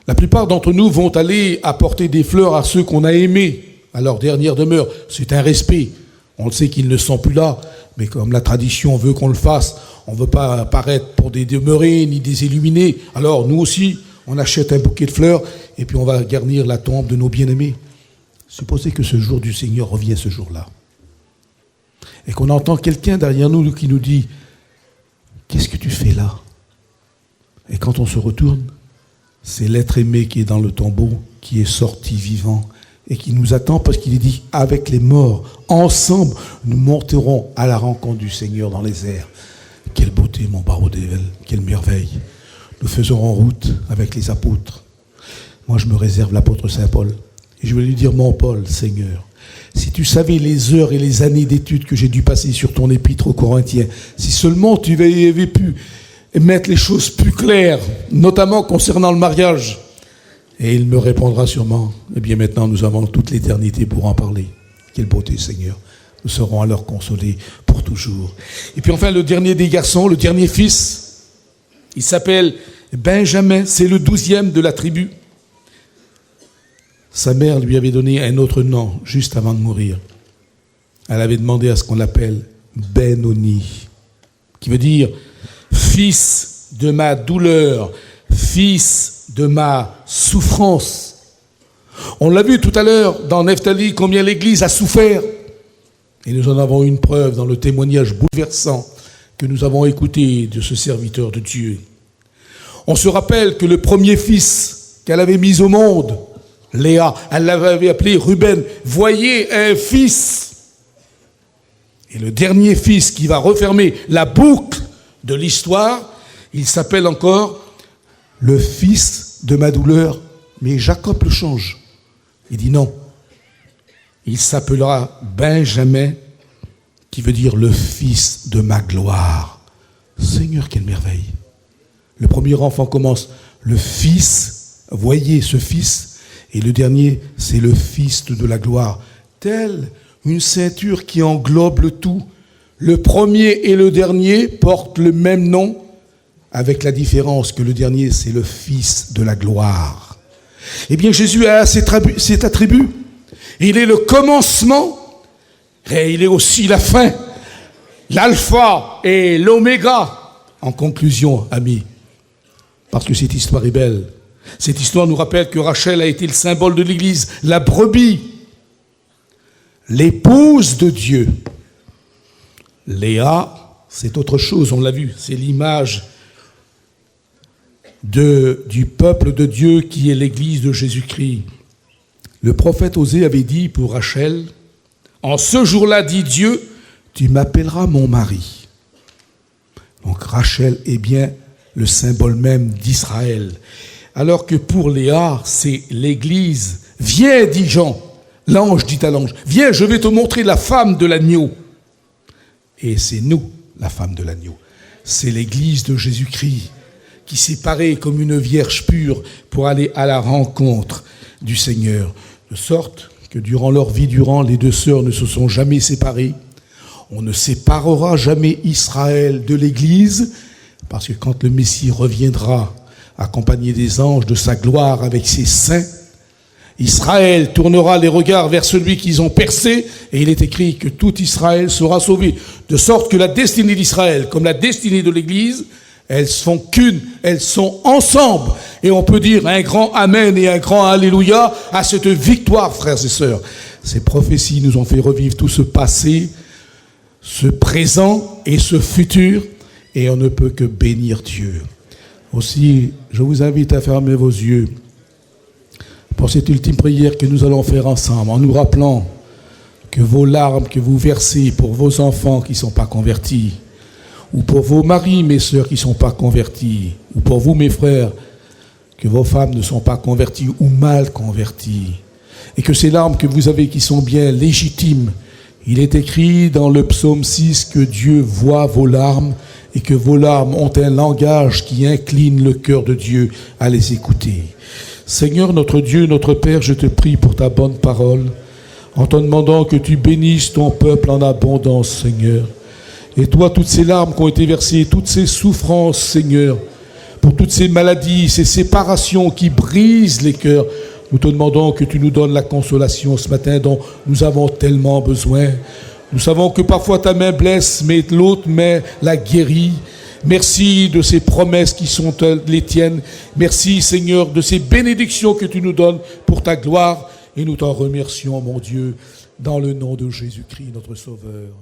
La plupart d'entre nous vont aller apporter des fleurs à ceux qu'on a aimés à leur dernière demeure. C'est un respect. On le sait qu'ils ne sont plus là, mais comme la tradition veut qu'on le fasse, on ne veut pas apparaître pour des demeurés ni des illuminés. Alors nous aussi, on achète un bouquet de fleurs et puis on va garnir la tombe de nos bien-aimés. Supposez que ce jour du Seigneur revient ce jour-là. Et qu'on entend quelqu'un derrière nous qui nous dit « Qu'est-ce que tu fais là ?» Et quand on se retourne, c'est l'être aimé qui est dans le tombeau, qui est sorti vivant et qui nous attend parce qu'il est dit « Avec les morts, ensemble, nous monterons à la rencontre du Seigneur dans les airs. » Quelle beauté, mon Barodével, quelle merveille. Nous faisons en route avec les apôtres. Moi, je me réserve l'apôtre Saint Paul. Et je vais lui dire, mon Paul, Seigneur, si tu savais les heures et les années d'études que j'ai dû passer sur ton épître aux Corinthiens, si seulement tu avais pu mettre les choses plus claires, notamment concernant le mariage. Et il me répondra sûrement, eh bien maintenant nous avons toute l'éternité pour en parler. Quelle beauté, Seigneur. Nous serons alors consolés pour toujours. Et puis enfin, le dernier des garçons, le dernier fils, il s'appelle Benjamin, c'est le 12e de la tribu. Sa mère lui avait donné un autre nom juste avant de mourir. elle avait demandé à ce qu'on appelle Benoni, qui veut dire fils de ma douleur, fils de ma souffrance. On l'a vu tout à l'heure dans Nephtali combien l'Église a souffert. Et nous en avons une preuve dans le témoignage bouleversant que nous avons écouté de ce serviteur de Dieu. On se rappelle que le premier fils qu'elle avait mis au monde, Léa, elle l'avait appelé Ruben. Voyez un fils. Et le dernier fils qui va refermer la boucle de l'histoire, il s'appelle encore le fils de ma douleur. Mais Jacob le change. Il dit non. Il s'appellera Benjamin, qui veut dire le fils de ma gloire. Seigneur, quelle merveille. Le premier enfant commence le fils, voyez ce fils, et le dernier, c'est le fils de la gloire. Telle une ceinture qui englobe le tout. Le premier et le dernier portent le même nom, avec la différence que le dernier, c'est le fils de la gloire. Eh bien, Jésus a cet attribut. Il est le commencement et il est aussi la fin, l'alpha et l'oméga. En conclusion, amis, parce que cette histoire est belle, cette histoire nous rappelle que Rachel a été le symbole de l'Église, la brebis, l'épouse de Dieu. Léa, c'est autre chose, on l'a vu, c'est l'image du peuple de Dieu qui est l'Église de Jésus-Christ. Le prophète Osée avait dit pour Rachel, « En ce jour-là, dit Dieu, tu m'appelleras mon mari. » Donc Rachel est bien le symbole même d'Israël. Alors que pour Léa, c'est l'Église. « Viens, dit Jean. » L'ange dit à l'ange, « Viens, je vais te montrer la femme de l'agneau. » Et c'est nous, la femme de l'agneau. C'est l'Église de Jésus-Christ qui s'est parée comme une vierge pure pour aller à la rencontre du Seigneur. De sorte que durant leur vie, les deux sœurs ne se sont jamais séparées. On ne séparera jamais Israël de l'Église, parce que quand le Messie reviendra, accompagné des anges de sa gloire avec ses saints, Israël tournera les regards vers celui qu'ils ont percé, et il est écrit que tout Israël sera sauvé. De sorte que la destinée d'Israël, comme la destinée de l'Église, elles sont qu'une, elles sont ensemble. Et on peut dire un grand Amen et un grand Alléluia à cette victoire, frères et sœurs. Ces prophéties nous ont fait revivre tout ce passé, ce présent et ce futur, et on ne peut que bénir Dieu. Aussi, je vous invite à fermer vos yeux pour cette ultime prière que nous allons faire ensemble, en nous rappelant que vos larmes que vous versez pour vos enfants qui ne sont pas convertis, ou pour vos maris, mes sœurs, qui ne sont pas convertis, ou pour vous, mes frères, que vos femmes ne sont pas converties ou mal converties, et que ces larmes que vous avez qui sont bien légitimes, il est écrit dans le psaume 6 que Dieu voit vos larmes et que vos larmes ont un langage qui incline le cœur de Dieu à les écouter. Seigneur, notre Dieu, notre Père, je te prie pour ta bonne parole, en te demandant que tu bénisses ton peuple en abondance, Seigneur. Et toi, toutes ces larmes qui ont été versées, toutes ces souffrances, Seigneur, pour toutes ces maladies, ces séparations qui brisent les cœurs, nous te demandons que tu nous donnes la consolation ce matin dont nous avons tellement besoin. Nous savons que parfois ta main blesse, mais l'autre main la guérit. Merci de ces promesses qui sont les tiennes. Merci, Seigneur, de ces bénédictions que tu nous donnes pour ta gloire. Et nous t'en remercions, mon Dieu, dans le nom de Jésus-Christ, notre Sauveur.